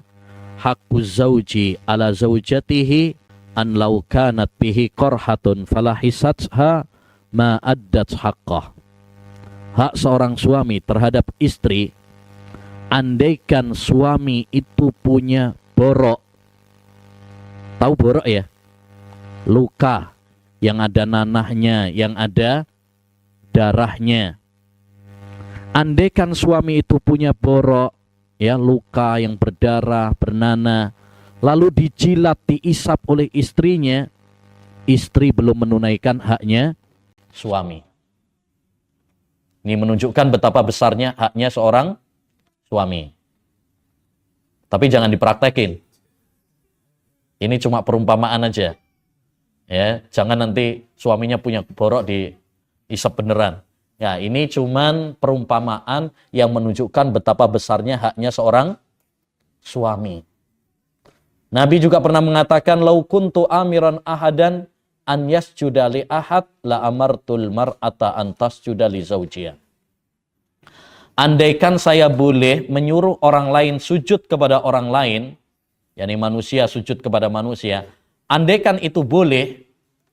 haqquz zauji ala zaujatihi an law kanat bihi qarhatun falahisatha ma addat haqqah. Hak seorang suami terhadap istri, andaikan suami itu punya borok. Tahu borok ya? Luka yang ada nanahnya, yang ada darahnya. Andaikan suami itu punya borok, ya, luka yang berdarah, bernanah, lalu dijilat, diisap oleh istrinya, istri belum menunaikan haknya suami. Ini menunjukkan betapa besarnya haknya seorang suami. Tapi jangan dipraktekin. Ini cuma perumpamaan aja. Ya, jangan nanti suaminya punya borok diisap beneran. Ya, ini cuman perumpamaan yang menunjukkan betapa besarnya haknya seorang suami. Nabi juga pernah mengatakan, "Lau kuntu amiran ahadan an yasjuda li ahad la amartul mar'ata an tasjuda li zaujiha." Andaikan saya boleh menyuruh orang lain sujud kepada orang lain, yakni manusia sujud kepada manusia, andaikan itu boleh,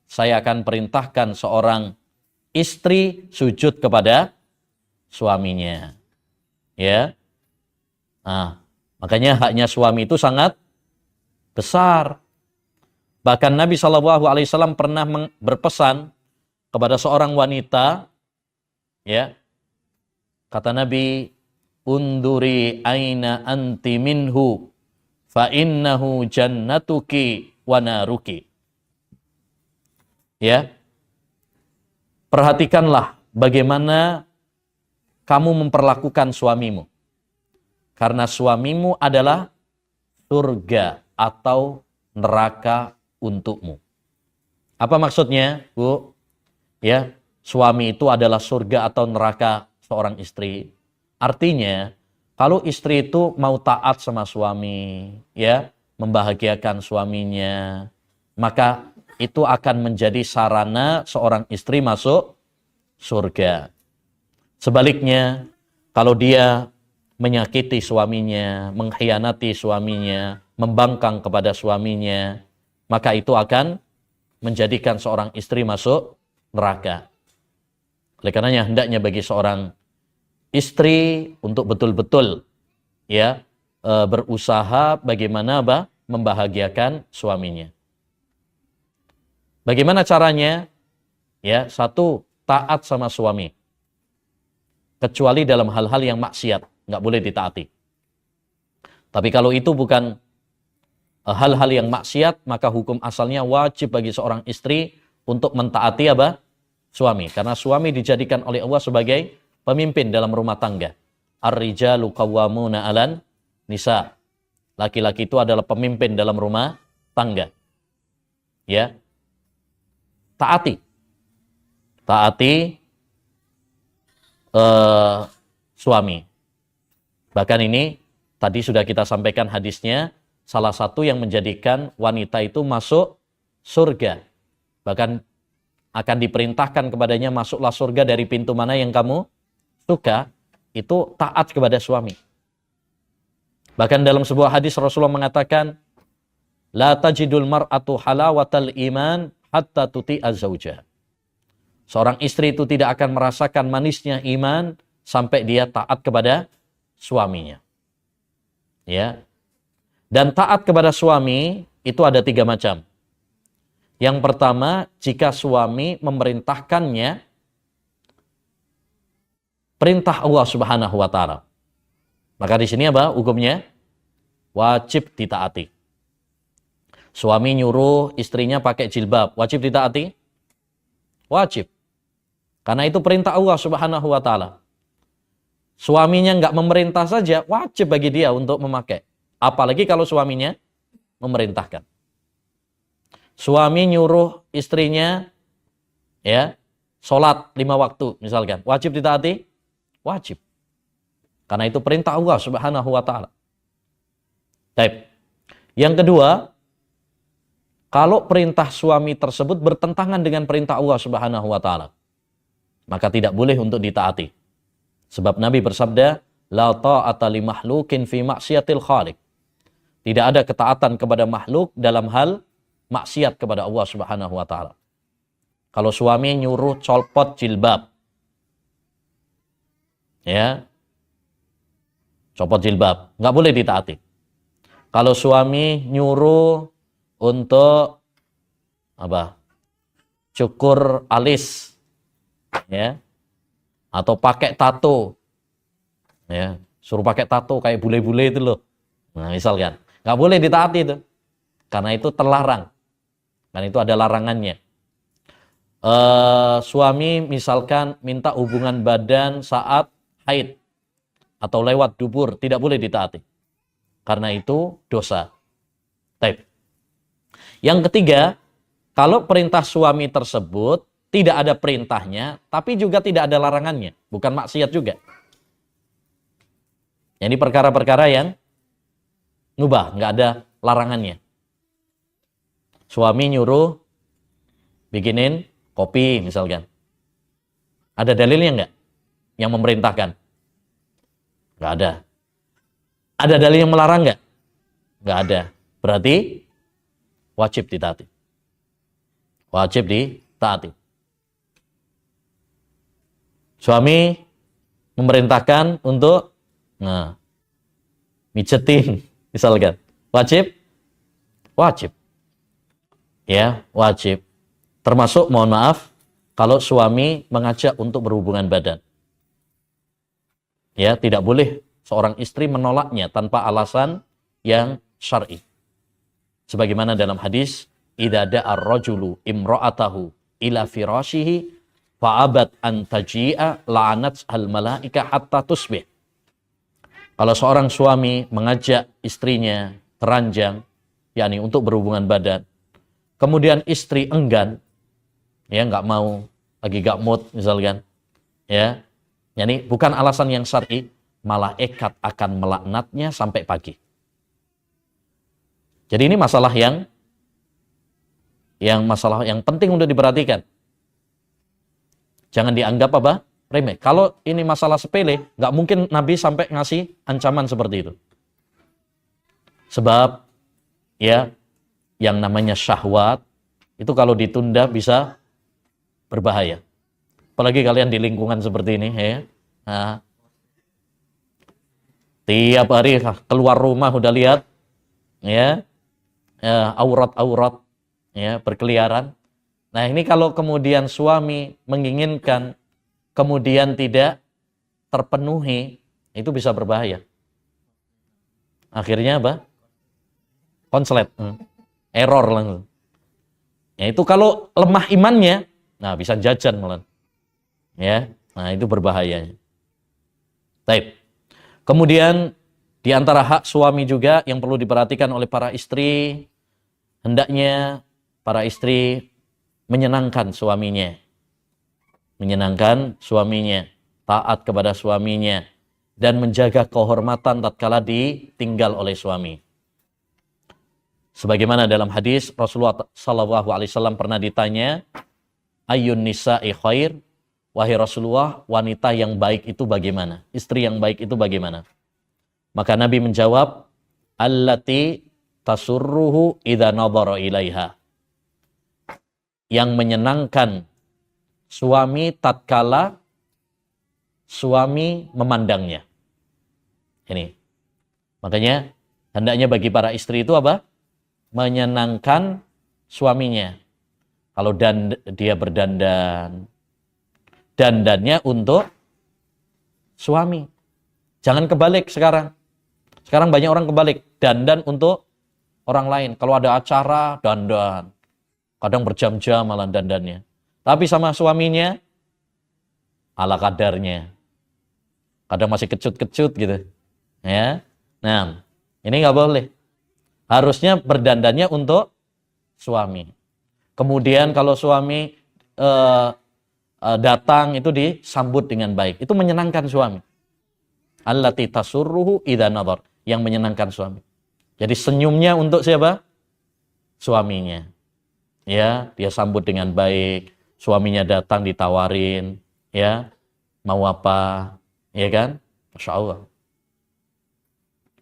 saya akan perintahkan seorang istri sujud kepada suaminya. Ya. Nah, makanya haknya suami itu sangat besar. Bahkan Nabi SAW pernah berpesan kepada seorang wanita, ya. Kata Nabi, "Unduri aina anti minhu fa innahu jannatuki wa naruki." Ya. Perhatikanlah bagaimana kamu memperlakukan suamimu. Karena suamimu adalah surga atau neraka untukmu. Apa maksudnya, Bu? Ya, suami itu adalah surga atau neraka seorang istri. Artinya, Kalau istri itu mau taat sama suami, ya, membahagiakan suaminya, maka itu akan menjadi sarana seorang istri masuk surga. Sebaliknya, kalau dia menyakiti suaminya, mengkhianati suaminya, membangkang kepada suaminya, maka itu akan menjadikan seorang istri masuk neraka. Oleh karenanya hendaknya bagi seorang istri untuk betul-betul ya berusaha bagaimana membahagiakan suaminya. Bagaimana caranya? Ya, satu, taat sama suami. Kecuali dalam hal-hal yang maksiat, nggak boleh ditaati. Tapi kalau itu bukan hal-hal yang maksiat, maka hukum asalnya wajib bagi seorang istri untuk mentaati suami. Karena suami dijadikan oleh Allah sebagai pemimpin dalam rumah tangga. Ar-rijalu qawwamuna 'alan nisa. Laki-laki itu adalah pemimpin dalam rumah tangga. Ya. Taati suami. Bahkan ini tadi sudah kita sampaikan hadisnya, salah satu yang menjadikan wanita itu masuk surga. Bahkan akan diperintahkan kepadanya, masuklah surga dari pintu mana yang kamu suka, itu taat kepada suami. Bahkan dalam sebuah hadis Rasulullah mengatakan, la tajidul mar'atu halawatal iman hatta tuti'a zaujah. Seorang istri itu tidak akan merasakan manisnya iman sampai dia taat kepada suaminya. Ya. Dan taat kepada suami itu ada 3 macam. Yang pertama, jika suami memerintahkannya perintah Allah Subhanahu wa taala. Maka di sini hukumnya? Wajib ditaati. Suami nyuruh istrinya pakai jilbab, wajib ditaati? Wajib. Karena itu perintah Allah Subhanahu wa taala. Suaminya enggak memerintah saja, wajib bagi dia untuk memakai. Apalagi kalau suaminya memerintahkan. Suami nyuruh istrinya ya, sholat 5 waktu misalkan, wajib ditaati? Wajib. Karena itu perintah Allah Subhanahu wa taala. Baik. Yang kedua, kalau perintah suami tersebut bertentangan dengan perintah Allah Subhanahu wa taala, maka tidak boleh untuk ditaati. Sebab Nabi bersabda, la ta'ata li makhlukin fi maksiatil khaliq. Tidak ada ketaatan kepada makhluk dalam hal maksiat kepada Allah Subhanahu wa taala. Kalau suami nyuruh colpot jilbab, ya, copot jilbab, nggak boleh ditaati. Kalau suami nyuruh untuk cukur alis, ya, atau pakai tato, ya, suruh pakai tato kayak bule-bule itu loh, nah misalkan, nggak boleh ditaati itu, karena itu terlarang, dan itu ada larangannya. Suami misalkan minta hubungan badan saat haid atau lewat dubur, tidak boleh ditaati, karena itu dosa. Taib. Yang ketiga, kalau perintah suami tersebut tidak ada perintahnya, tapi juga tidak ada larangannya, bukan maksiat juga. Ini perkara-perkara yang ngubah, nggak ada larangannya. Suami nyuruh bikinin kopi misalkan. Ada dalilnya nggak yang memerintahkan? Nggak ada. Ada dalil yang melarang nggak? Nggak ada. Berarti wajib ditaati. Wajib ditaati. Suami memerintahkan untuk mijetin misalkan. Wajib? Wajib. Ya, wajib. Termasuk, mohon maaf, kalau suami mengajak untuk berhubungan badan. Ya, tidak boleh seorang istri menolaknya tanpa alasan yang syar'i. Sebagaimana dalam hadis, idza da'a ar-rajulu imra'atahu ila firashihi fa'abat an taji'a la'anat al-malaika hatta tusbih. Kalau seorang suami mengajak istrinya teranjang, yakni untuk berhubungan badan, kemudian istri enggan, ya nggak mau, lagi nggak mood misalkan, ya, yakni bukan alasan yang syar'i, malaikat akan melaknatnya sampai pagi. Jadi ini masalah yang penting untuk diperhatikan. Jangan dianggap apa? Remeh. Kalau ini masalah sepele, nggak mungkin Nabi sampai ngasih ancaman seperti itu. Sebab ya yang namanya syahwat itu kalau ditunda bisa berbahaya. Apalagi kalian di lingkungan seperti ini, ya. Nah, tiap hari keluar rumah udah lihat, ya, aurat-aurat, ya, berkeliaran. Nah ini kalau kemudian suami menginginkan, kemudian tidak terpenuhi, itu bisa berbahaya. Akhirnya apa? Konslet, error langsung. Ya itu kalau lemah imannya, nah bisa jajan malah. Ya, nah itu berbahaya. Baik. Kemudian di antara hak suami juga yang perlu diperhatikan oleh para istri, hendaknya para istri menyenangkan suaminya. Menyenangkan suaminya, taat kepada suaminya, dan menjaga kehormatan tatkala ditinggal oleh suami. Sebagaimana dalam hadis Rasulullah SAW pernah ditanya, Ayyun nisa'i khair? Wahai Rasulullah, wanita yang baik itu bagaimana? Istri yang baik itu bagaimana? Maka Nabi menjawab, Allati tasurruhu idza nadhara ilaiha. Yang menyenangkan suami tatkala suami memandangnya. Ini. Makanya hendaknya bagi para istri itu apa? Menyenangkan suaminya. Kalau dia berdandan, dandannya untuk suami. Jangan kebalik sekarang. Sekarang banyak orang kebalik, dandan untuk orang lain. Kalau ada acara, dandan. Kadang berjam-jam malah dandannya. Tapi sama suaminya, ala kadarnya. Kadang masih kecut-kecut gitu. Ya. Nah, ini nggak boleh. Harusnya berdandannya untuk suami. Kemudian kalau suami datang itu disambut dengan baik. Itu menyenangkan suami. Allati tasurruhu idza nadhar, yang menyenangkan suami. Jadi senyumnya untuk siapa? Suaminya. Ya, dia sambut dengan baik. Suaminya datang ditawarin, ya. Mau apa? Ya kan? Masya Allah.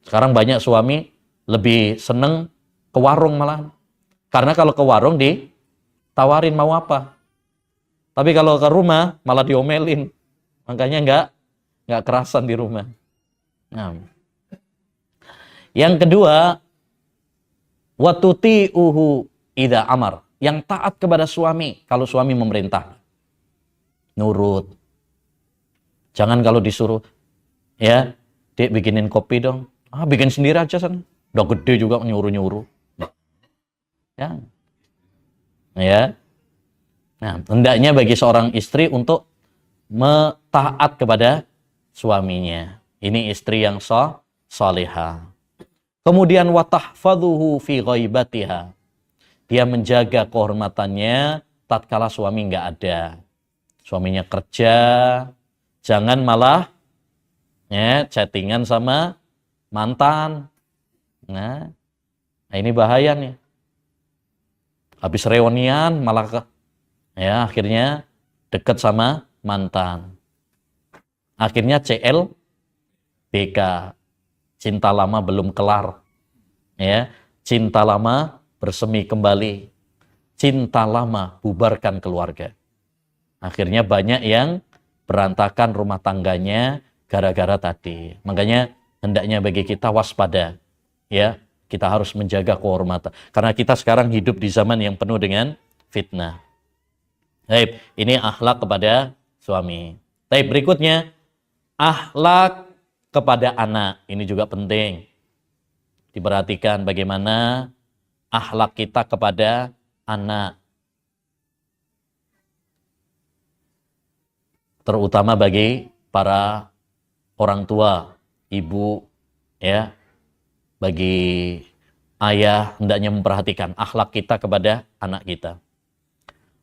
Sekarang banyak suami lebih seneng ke warung malah. Karena kalau ke warung ditawarin mau apa? Tapi kalau ke rumah malah diomelin. Makanya enggak kerasan di rumah. Nah. Yang kedua, watuti'uhu idza amar. Yang taat kepada suami kalau suami memerintah. Nurut. Jangan kalau disuruh, ya, Dek bikinin kopi dong. Bikin sendiri aja san. Udah gede juga nyuruh-nyuruh. Ya. Ya. Nah, hendaknya bagi seorang istri untuk taat kepada suaminya. Ini istri yang salihah. Kemudian watahfadhuhu fi ghaibatiha. Dia menjaga kehormatannya tatkala suami enggak ada. Suaminya kerja, jangan malah ya chattingan sama mantan. Nah ini bahaya nih. Habis reunian malah akhirnya dekat sama mantan. Akhirnya CLBK, cinta lama belum kelar. Ya, cinta lama bersemi kembali. Cinta lama bubarkan keluarga. Akhirnya banyak yang berantakan rumah tangganya gara-gara tadi. Makanya hendaknya bagi kita waspada. Ya, kita harus menjaga kehormatan. Karena kita sekarang hidup di zaman yang penuh dengan fitnah. Baik, ini akhlak kepada suami. Baik, berikutnya akhlak kepada anak. Ini juga penting. Diperhatikan bagaimana akhlak kita kepada anak. Terutama bagi para orang tua, ibu, ya. Bagi ayah hendaknya memperhatikan akhlak kita kepada anak kita.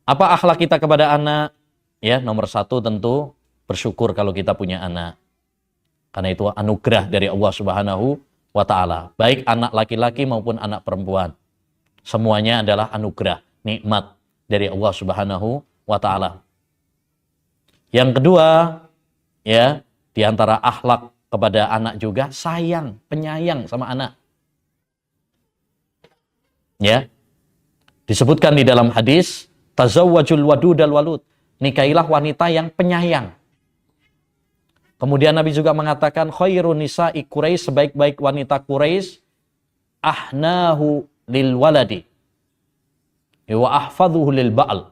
Apa akhlak kita kepada anak? Ya, nomor satu tentu bersyukur kalau kita punya anak. Karena itu anugerah dari Allah Subhanahu wa Ta'ala. Baik anak laki-laki maupun anak perempuan. Semuanya adalah anugerah, nikmat dari Allah Subhanahu wa Ta'ala. Yang kedua, ya, di antara akhlak kepada anak juga sayang, penyayang sama anak. Ya. Disebutkan di dalam hadis, tazawwajul wadudal walud. Nikahilah wanita yang penyayang. Kemudian Nabi juga mengatakan khairun nisa'i Quraisy, sebaik-baik wanita Quraisy ahnahu lil waladi wa ahfadhuhu lil ba'al.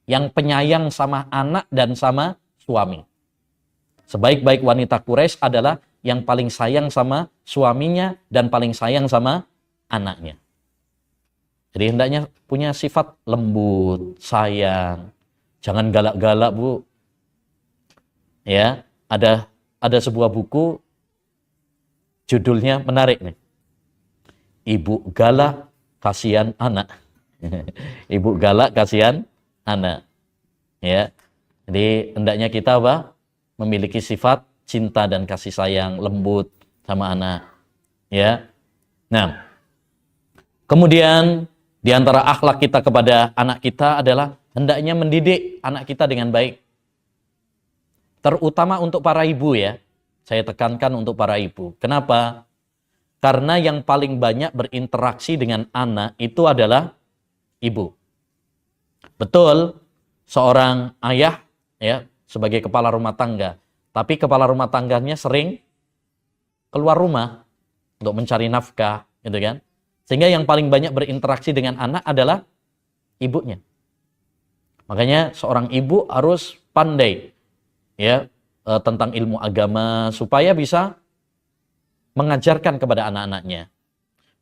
Yang penyayang sama anak dan sama suami. Sebaik-baik wanita Quraisy adalah yang paling sayang sama suaminya dan paling sayang sama anaknya. Jadi hendaknya punya sifat lembut, sayang. Jangan galak-galak, Bu. Ya, ada sebuah buku judulnya menarik nih. Ibu galak kasihan anak. Ibu galak kasihan anak. Ya. Jadi hendaknya kita apa? Memiliki sifat cinta dan kasih sayang, lembut sama anak. Ya. Nah, kemudian di antara akhlak kita kepada anak kita adalah hendaknya mendidik anak kita dengan baik. Terutama untuk para ibu ya. Saya tekankan untuk para ibu. Kenapa? Karena yang paling banyak berinteraksi dengan anak itu adalah ibu. Betul, seorang ayah ya sebagai kepala rumah tangga. Tapi kepala rumah tangganya sering keluar rumah untuk mencari nafkah, gitu kan? Sehingga yang paling banyak berinteraksi dengan anak adalah ibunya. Makanya seorang ibu harus pandai ya tentang ilmu agama supaya bisa mengajarkan kepada anak-anaknya.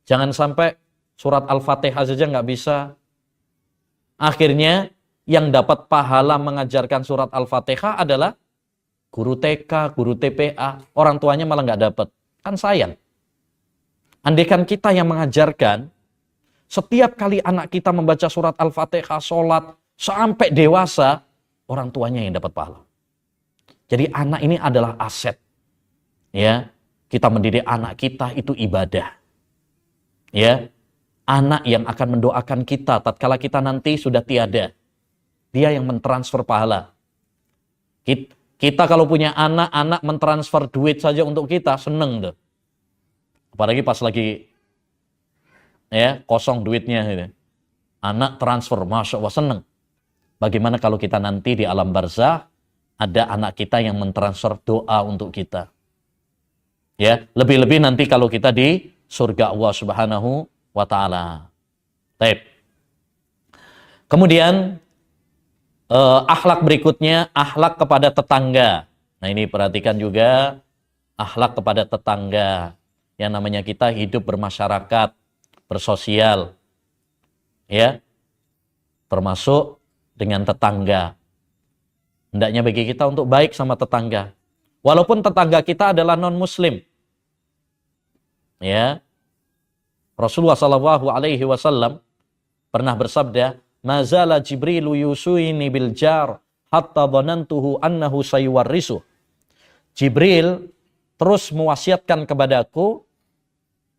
Jangan sampai surat Al-Fatihah saja nggak bisa. Akhirnya yang dapat pahala mengajarkan surat Al-Fatihah adalah guru TK, guru TPA, orang tuanya malah nggak dapat. Kan sayang. Andaikan kita yang mengajarkan, setiap kali anak kita membaca surat Al-Fatihah, sholat, sampai dewasa, orang tuanya yang dapat pahala. Jadi anak ini adalah aset. Ya, kita mendidik anak kita itu ibadah. Ya, anak yang akan mendoakan kita tatkala kita nanti sudah tiada. Dia yang mentransfer pahala. Kita kalau punya anak mentransfer duit saja untuk kita, seneng tuh. Apalagi pas lagi ya kosong duitnya gitu. Anak transfer, Masya Allah, seneng. Bagaimana kalau kita nanti di alam barzakh ada anak kita yang mentransfer doa untuk kita. Ya, lebih-lebih nanti kalau kita di surga Allah Subhanahu wa Ta'ala. Baik. Kemudian akhlak berikutnya, akhlak kepada tetangga. Nah, ini perhatikan juga akhlak kepada tetangga. Yang namanya kita hidup bermasyarakat, bersosial. Ya. Termasuk dengan tetangga. Hendaknya bagi kita untuk baik sama tetangga. Walaupun tetangga kita adalah non-muslim. Ya. Rasulullah SAW pernah bersabda, "Mazala Jibrilu yusuini bil jar hatta dhanantuhu annahu sayuwarrisu." Jibril terus mewasiatkan kepadaku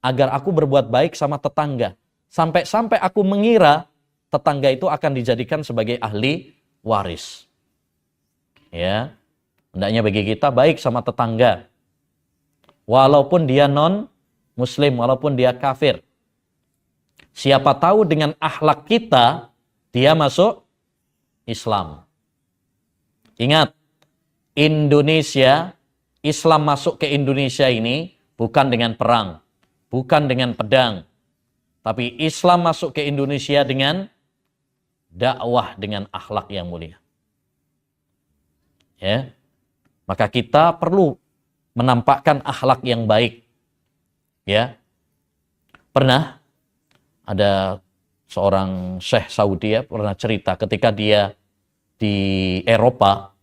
agar aku berbuat baik sama tetangga. Sampai-sampai aku mengira tetangga itu akan dijadikan sebagai ahli waris. Ya, hendaknya bagi kita baik sama tetangga. Walaupun dia non-muslim, walaupun dia kafir. Siapa tahu dengan akhlak kita, dia masuk Islam. Ingat, Indonesia, Islam masuk ke Indonesia ini bukan dengan perang, bukan dengan pedang. Tapi Islam masuk ke Indonesia dengan dakwah, dengan akhlak yang mulia. Ya, maka kita perlu menampakkan akhlak yang baik. Ya, pernah ada seorang Syekh Saudi ya, pernah cerita ketika dia di Eropa,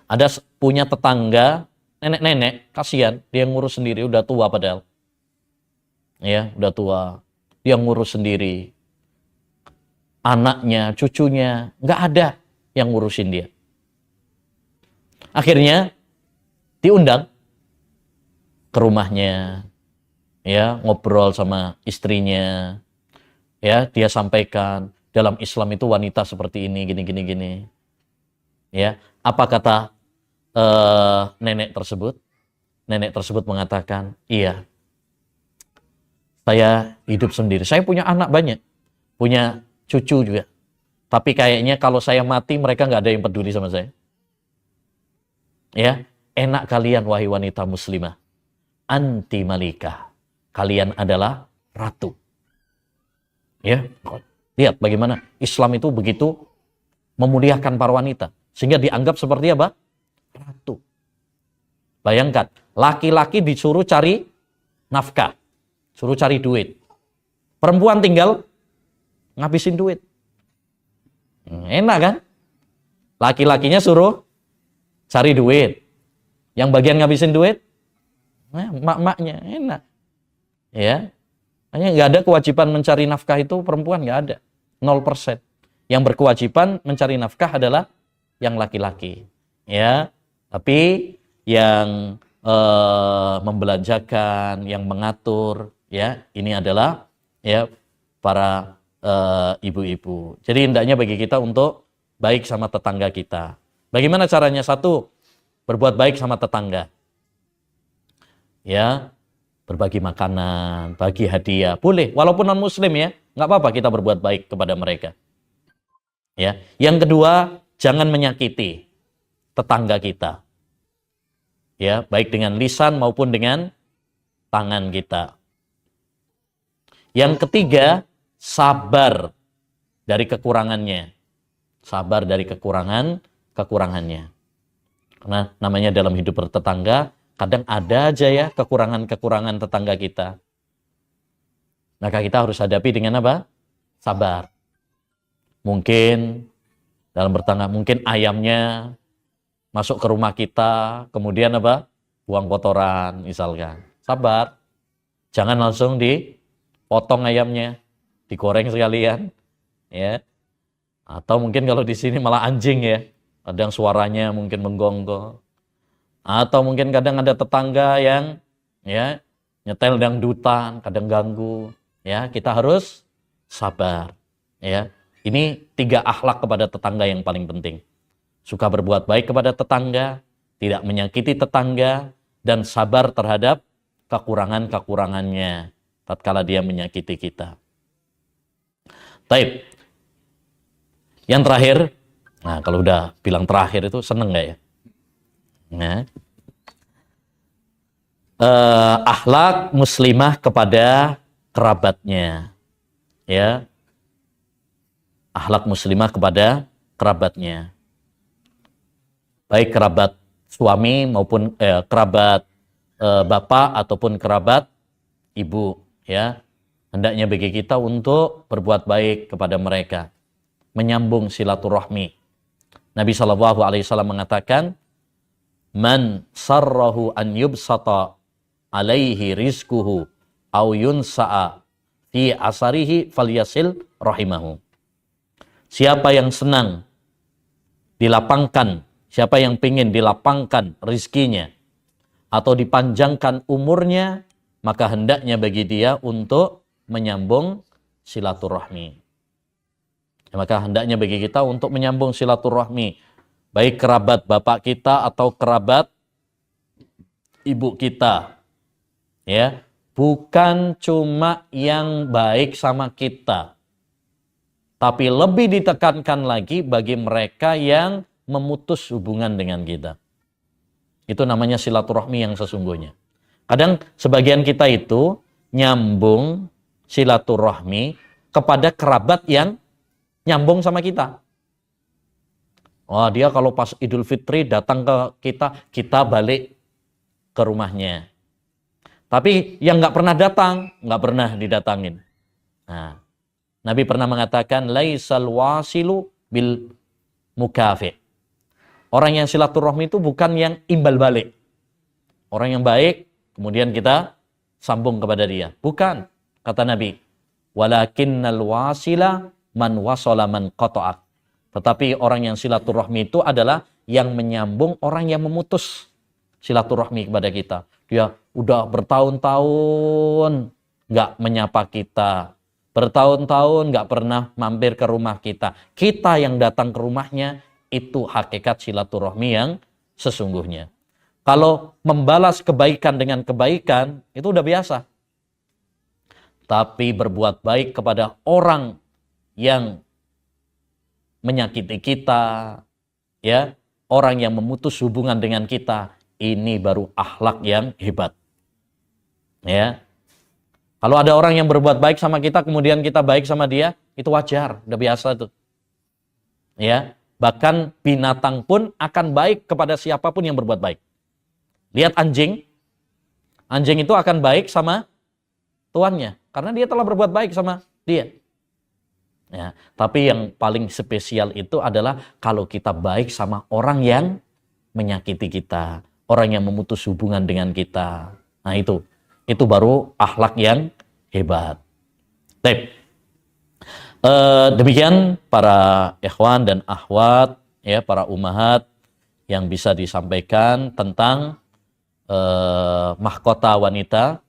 ada punya tetangga nenek-nenek, kasihan, dia ngurus sendiri, udah tua padahal. Ya, udah tua, dia ngurus sendiri. Anaknya, cucunya, nggak ada yang ngurusin dia. Akhirnya diundang ke rumahnya, ya, ngobrol sama istrinya, ya, dia sampaikan dalam Islam itu wanita seperti ini, gini. Ya, apa kata nenek tersebut? Nenek tersebut mengatakan, iya, saya hidup sendiri. Saya punya anak banyak, punya cucu juga. Tapi kayaknya kalau saya mati, mereka nggak ada yang peduli sama saya. Ya, enak kalian wahai wanita muslimah. Anti malikah. Kalian adalah ratu. Ya, lihat bagaimana Islam itu begitu memuliakan para wanita. Sehingga dianggap seperti apa? Ratu. Bayangkan, laki-laki disuruh cari nafkah. Suruh cari duit. Perempuan tinggal ngabisin duit. Enak kan? Laki-lakinya suruh cari duit. Yang bagian ngabisin duit, mak-maknya. Enak. Ya. Hanya nggak ada kewajiban mencari nafkah itu perempuan, nggak ada. 0%. Yang berkewajiban mencari nafkah adalah yang laki-laki. Ya. Tapi yang membelanjakan, yang mengatur, ya, ini adalah ya para ibu-ibu. Jadi hendaknya bagi kita untuk baik sama tetangga kita. Bagaimana caranya? Satu, berbuat baik sama tetangga. Ya, berbagi makanan, bagi hadiah, boleh. Walaupun non muslim ya, nggak apa-apa kita berbuat baik kepada mereka. Ya, yang kedua, jangan menyakiti tetangga kita. Ya, baik dengan lisan maupun dengan tangan kita. Yang ketiga, sabar dari kekurangannya. Sabar dari kekurangannya. Karena namanya dalam hidup bertetangga, kadang ada aja ya kekurangan-kekurangan tetangga kita. Maka kita harus hadapi dengan apa? Sabar. Mungkin dalam bertetangga, mungkin ayamnya masuk ke rumah kita, kemudian apa? Buang kotoran misalkan. Sabar. Jangan langsung dipotong ayamnya, digoreng sekalian, ya. Atau mungkin kalau di sini malah anjing ya. Kadang suaranya mungkin menggonggong. Atau mungkin kadang ada tetangga yang ya nyetel dangdutan, kadang ganggu. Ya, kita harus sabar. Ya. Ini 3 akhlak kepada tetangga yang paling penting. Suka berbuat baik kepada tetangga, tidak menyakiti tetangga, dan sabar terhadap kekurangan-kekurangannya tatkala dia menyakiti kita. Taib. Yang terakhir, nah kalau udah bilang terakhir itu seneng nggak ya? Nah, akhlak muslimah kepada kerabatnya, ya. Akhlak muslimah kepada kerabatnya. Baik kerabat suami maupun kerabat bapak ataupun kerabat ibu, ya. Hendaknya bagi kita untuk berbuat baik kepada mereka, menyambung silaturahmi. Nabi SAW mengatakan, "Man sarrahu an yubsata alaihi rizquhu au yunsa'a fi asarihi falyasil rahimahu." Siapa yang senang dilapangkan, siapa yang ingin dilapangkan rizkinya atau dipanjangkan umurnya, maka hendaknya bagi dia untuk menyambung silaturahmi. Maka hendaknya bagi kita untuk menyambung silaturahmi, baik kerabat bapak kita atau kerabat ibu kita. Ya, bukan cuma yang baik sama kita, tapi lebih ditekankan lagi bagi mereka yang memutus hubungan dengan kita. Itu namanya silaturahmi yang sesungguhnya. Kadang sebagian kita itu nyambung silaturahmi kepada kerabat yang nyambung sama kita. Oh, dia kalau pas Idul Fitri datang ke kita balik ke rumahnya. Tapi yang nggak pernah datang, nggak pernah didatangin. Nah, Nabi pernah mengatakan, laisal wasilu bil mukafi. Orang yang silaturahmi itu bukan yang imbal balik. Orang yang baik, kemudian kita sambung kepada dia. Bukan, kata Nabi. Walakinnal wasila man wasala man qata'ak. Tetapi orang yang silaturahmi itu adalah yang menyambung orang yang memutus. silaturahmi kepada kita. Dia udah bertahun-tahun nggak menyapa kita, bertahun-tahun nggak pernah mampir ke rumah kita. Kita yang datang ke rumahnya, itu hakikat silaturahmi yang sesungguhnya. Kalau membalas kebaikan dengan kebaikan, itu udah biasa. Tapi berbuat baik kepada orang yang menyakiti kita, ya, orang yang memutus hubungan dengan kita, ini baru akhlak yang hebat. Ya. Kalau ada orang yang berbuat baik sama kita, kemudian kita baik sama dia, itu wajar, udah biasa tuh. Ya, bahkan binatang pun akan baik kepada siapapun yang berbuat baik. Lihat anjing, anjing itu akan baik sama tuannya, karena dia telah berbuat baik sama dia. Ya, tapi yang paling spesial itu adalah kalau kita baik sama orang yang menyakiti kita, orang yang memutus hubungan dengan kita. Nah itu baru akhlak yang hebat. Baik. Demikian para ikhwan dan akhwat, ya, para ummahat yang bisa disampaikan tentang mahkota wanita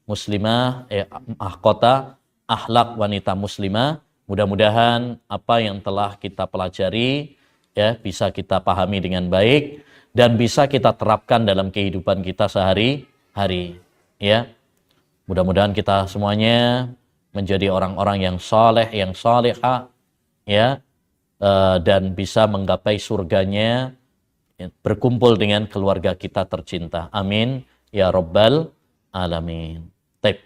muslimah, mahkota akhlak wanita muslimah. Mudah-mudahan apa yang telah kita pelajari, ya, bisa kita pahami dengan baik dan bisa kita terapkan dalam kehidupan kita sehari-hari. Ya, mudah-mudahan kita semuanya menjadi orang-orang yang saleh, yang salihah, ya, dan bisa menggapai surganya, ya, berkumpul dengan keluarga kita tercinta. Amin ya rabbal alamin. Baik.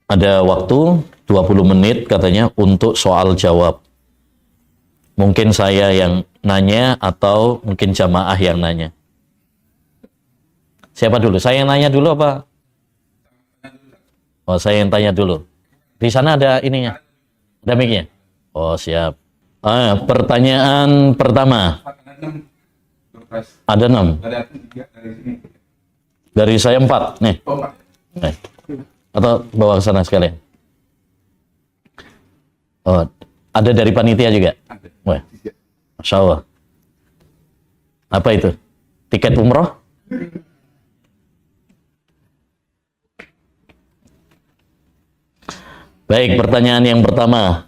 Ada waktu 20 menit katanya untuk soal jawab. Mungkin saya yang nanya atau mungkin jamaah yang nanya. Siapa dulu? Saya yang nanya dulu apa? Oh, saya yang tanya dulu. Di sana ada ininya, ada mic-nya. Oh, siap. Pertanyaan pertama. Ada 6. Dari saya 4. Nih. Atau bawa ke sana sekalian. Oh, ada dari panitia juga? Wah, Masya Allah. Apa itu? Tiket umroh? Baik, pertanyaan yang pertama.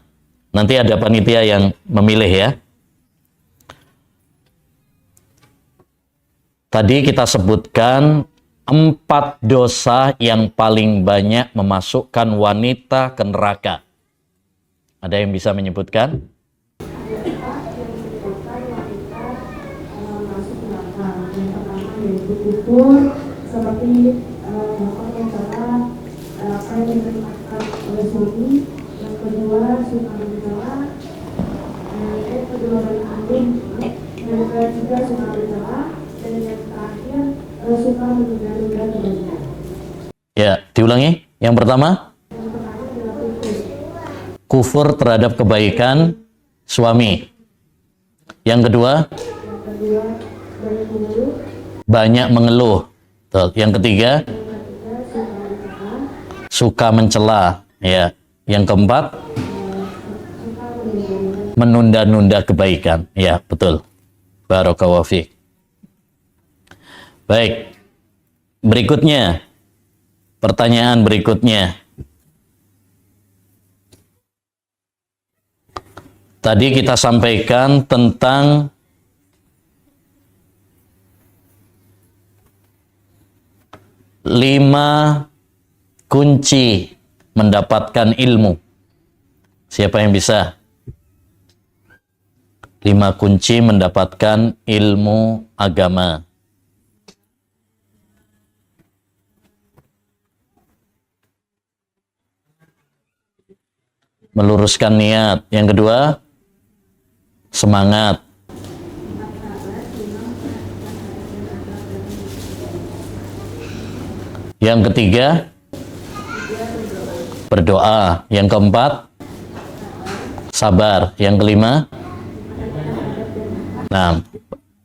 Nanti ada panitia yang memilih, ya. Tadi kita sebutkan 4 dosa yang paling banyak memasukkan wanita ke neraka. Ada yang bisa menyebutkan? Seperti yang salah apa yang dilakukan oleh suami, yang kedua suka mencela, yang kedua mengandung, yang ketiga suka mencela, dan yang terakhir suka menunda-nunda kebaikan. Ya, diulangi. Yang pertama? Yang pertama adalah kufur terhadap kebaikan suami. Yang kedua? Yang kedua banyak mengeluh. Yang ketiga? Suka mencela. Ya. Yang keempat? Menunda-nunda kebaikan. Ya, betul. Barakallahu fiik. Baik. Berikutnya. Pertanyaan berikutnya. Tadi kita sampaikan tentang lima kunci mendapatkan ilmu. Siapa yang bisa? 5 kunci mendapatkan ilmu agama. Meluruskan niat. Yang kedua, semangat. Yang ketiga, berdoa. Yang keempat, sabar. Yang kelima,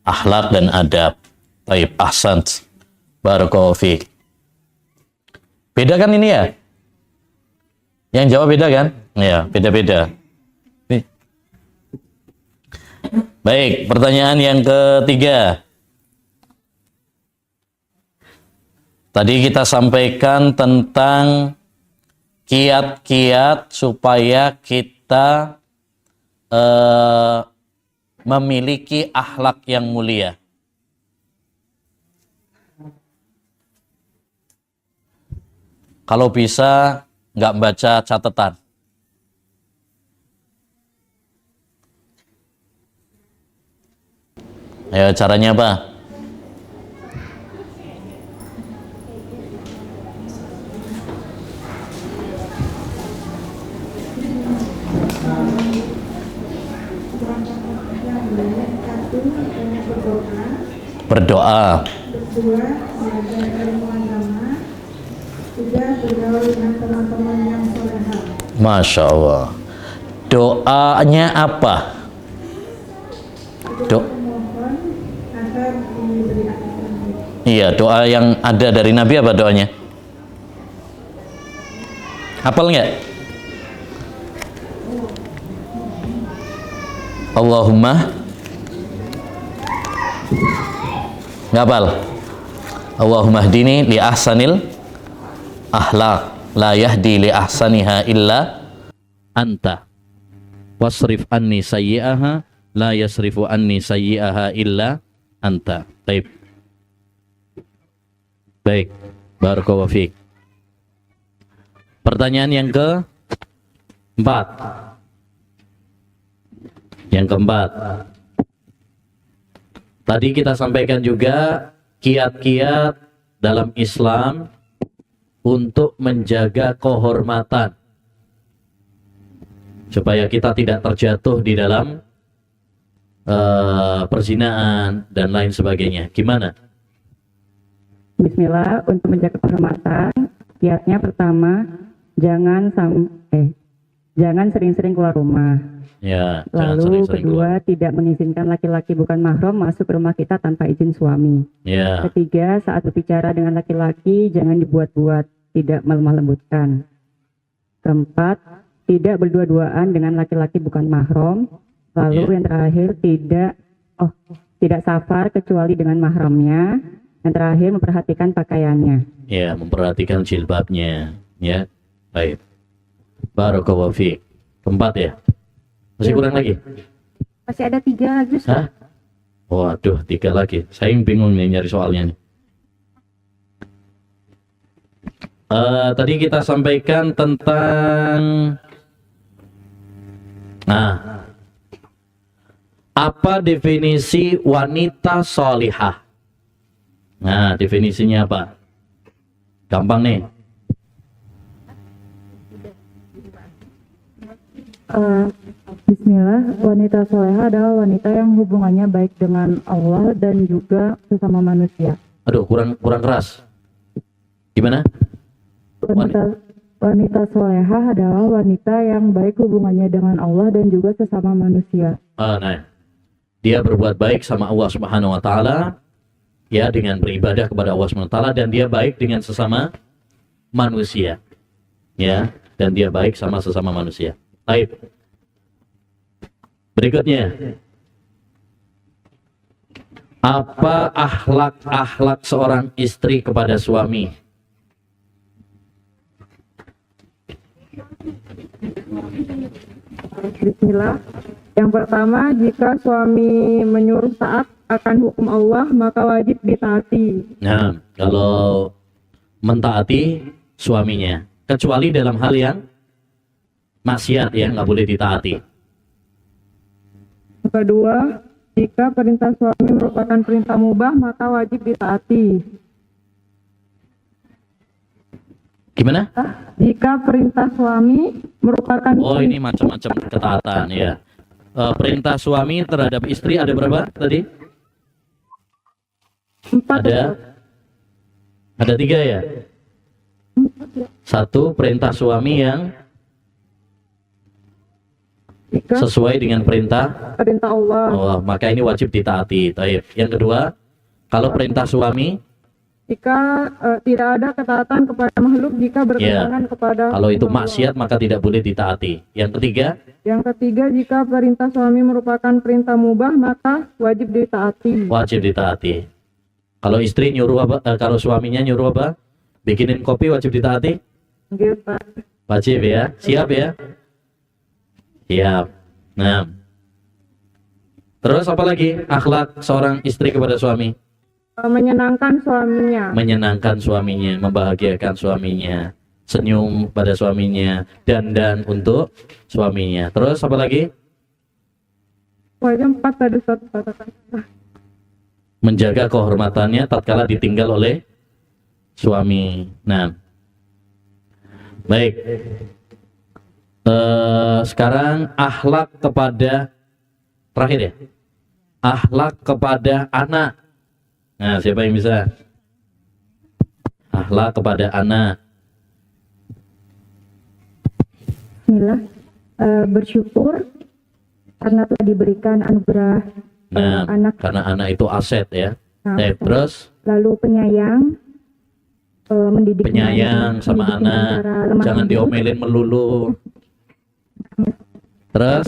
akhlak dan adab. Baik, ahsant. Barakallahu fiik. Beda kan ini ya? Yang jawab beda kan? Ya, beda-beda. Baik, pertanyaan yang ketiga. Tadi kita sampaikan tentang kiat-kiat supaya kita memiliki akhlak yang mulia. Kalau bisa nggak baca catatan. Ayo, caranya apa? Berdoa. Kedua, belajar ilmu agama. Tiga, bergaul dengan teman-teman yang soleha. Masya Allah. Doanya apa? Mohon agar diberi akhirat. Iya, doa yang ada dari Nabi apa doanya? Hafal nggak? Allahumma nggak hafal? Allahumma hdini li ahsanil akhlaq la yahdi li ahsaniha illa anta wasrif anni sayyi'aha la yasrifu anni sayyi'aha illa anta. Baik, barakallahu fiik. Pertanyaan yang keempat. Yang keempat. Tadi kita sampaikan juga kiat-kiat dalam Islam untuk menjaga kehormatan supaya kita tidak terjatuh di dalam perzinaan dan lain sebagainya. Gimana? Bismillah, untuk menjaga kehormatan, kiatnya pertama, jangan sering-sering keluar rumah. Ya, Lalu kedua, tidak mengizinkan laki-laki bukan mahram masuk ke rumah kita tanpa izin suami. Ya. Ketiga, saat berbicara dengan laki-laki jangan dibuat-buat, tidak melemah lembutkan. Keempat, tidak berdua-duaan dengan laki-laki bukan mahram. Lalu yang terakhir, tidak safar kecuali dengan mahramnya. Yang terakhir, memperhatikan pakaiannya. Ya, memperhatikan jilbabnya. Ya, baik. Barakallahu fiik. Keempat ya? Masih kurang lagi? Masih ada 3 lagi, Ustaz. Hah? Waduh, 3 lagi. Saya bingung nih nyari soalnya nih. Tadi kita sampaikan tentang apa definisi wanita solihah? Nah, definisinya apa? Gampang nih. Bismillah, wanita soleha adalah wanita yang hubungannya baik dengan Allah dan juga sesama manusia. Aduh, kurang keras. Gimana? Wanita soleha adalah wanita yang baik hubungannya dengan Allah dan juga sesama manusia. Nah, dia berbuat baik sama Allah Subhanahu Wa Taala, ya, dengan beribadah kepada Allah Subhanahu Wa Taala, dan dia baik dengan sesama manusia, ya, dan dia baik sama sesama manusia. Baik. Berikutnya, apa akhlak seorang istri kepada suami? Bismillah. Yang pertama, jika suami menyuruh taat akan hukum Allah, maka wajib ditaati. Nah, kalau mentaati suaminya, kecuali dalam hal yang maksiat, ya, nggak boleh ditaati. Kedua, jika perintah suami merupakan perintah mubah, maka wajib ditaati. Gimana? Jika perintah suami merupakan Ini macam-macam ketaatan, ya. Perintah suami terhadap istri ada berapa tadi? 4. Ada 3 ya? 1, perintah suami yang sesuai dengan perintah Allah. Allah, maka ini wajib ditaati. Taib. Yang kedua, kalau perintah suami, Jika tidak ada ketaatan kepada makhluk, jika bertentangan kepada kalau itu hukum Allah. maksiat maka tidak boleh ditaati. Yang ketiga, jika perintah suami merupakan perintah mubah, maka wajib ditaati. wajib ditaati. Kalau istri nyuruh apa? Kalau suaminya nyuruh apa? Bikinin kopi wajib ditaati? Nggih, Pak. Wajib ya. Siap ya? Siap. Nah. Terus apa lagi akhlak seorang istri kepada suami? Menyenangkan suaminya. Menyenangkan suaminya, membahagiakan suaminya, senyum pada suaminya, dandan untuk suaminya. Terus apa lagi? Pokoknya 4 tadi satu katakan. Menjaga kehormatannya tatkala ditinggal oleh suami. Nah, baik. Sekarang akhlak kepada terakhir ya. Akhlak kepada anak. Nah, siapa yang bisa? Akhlak kepada anak. Bismillah. Bersyukur karena telah diberikan anugerah Nah, anak. karena anak itu aset ya. Nah, Terus lalu penyayang, mendidik penyayang sama mendidik dengan anak, cara lemah jangan lembut, diomelin melulu. Terus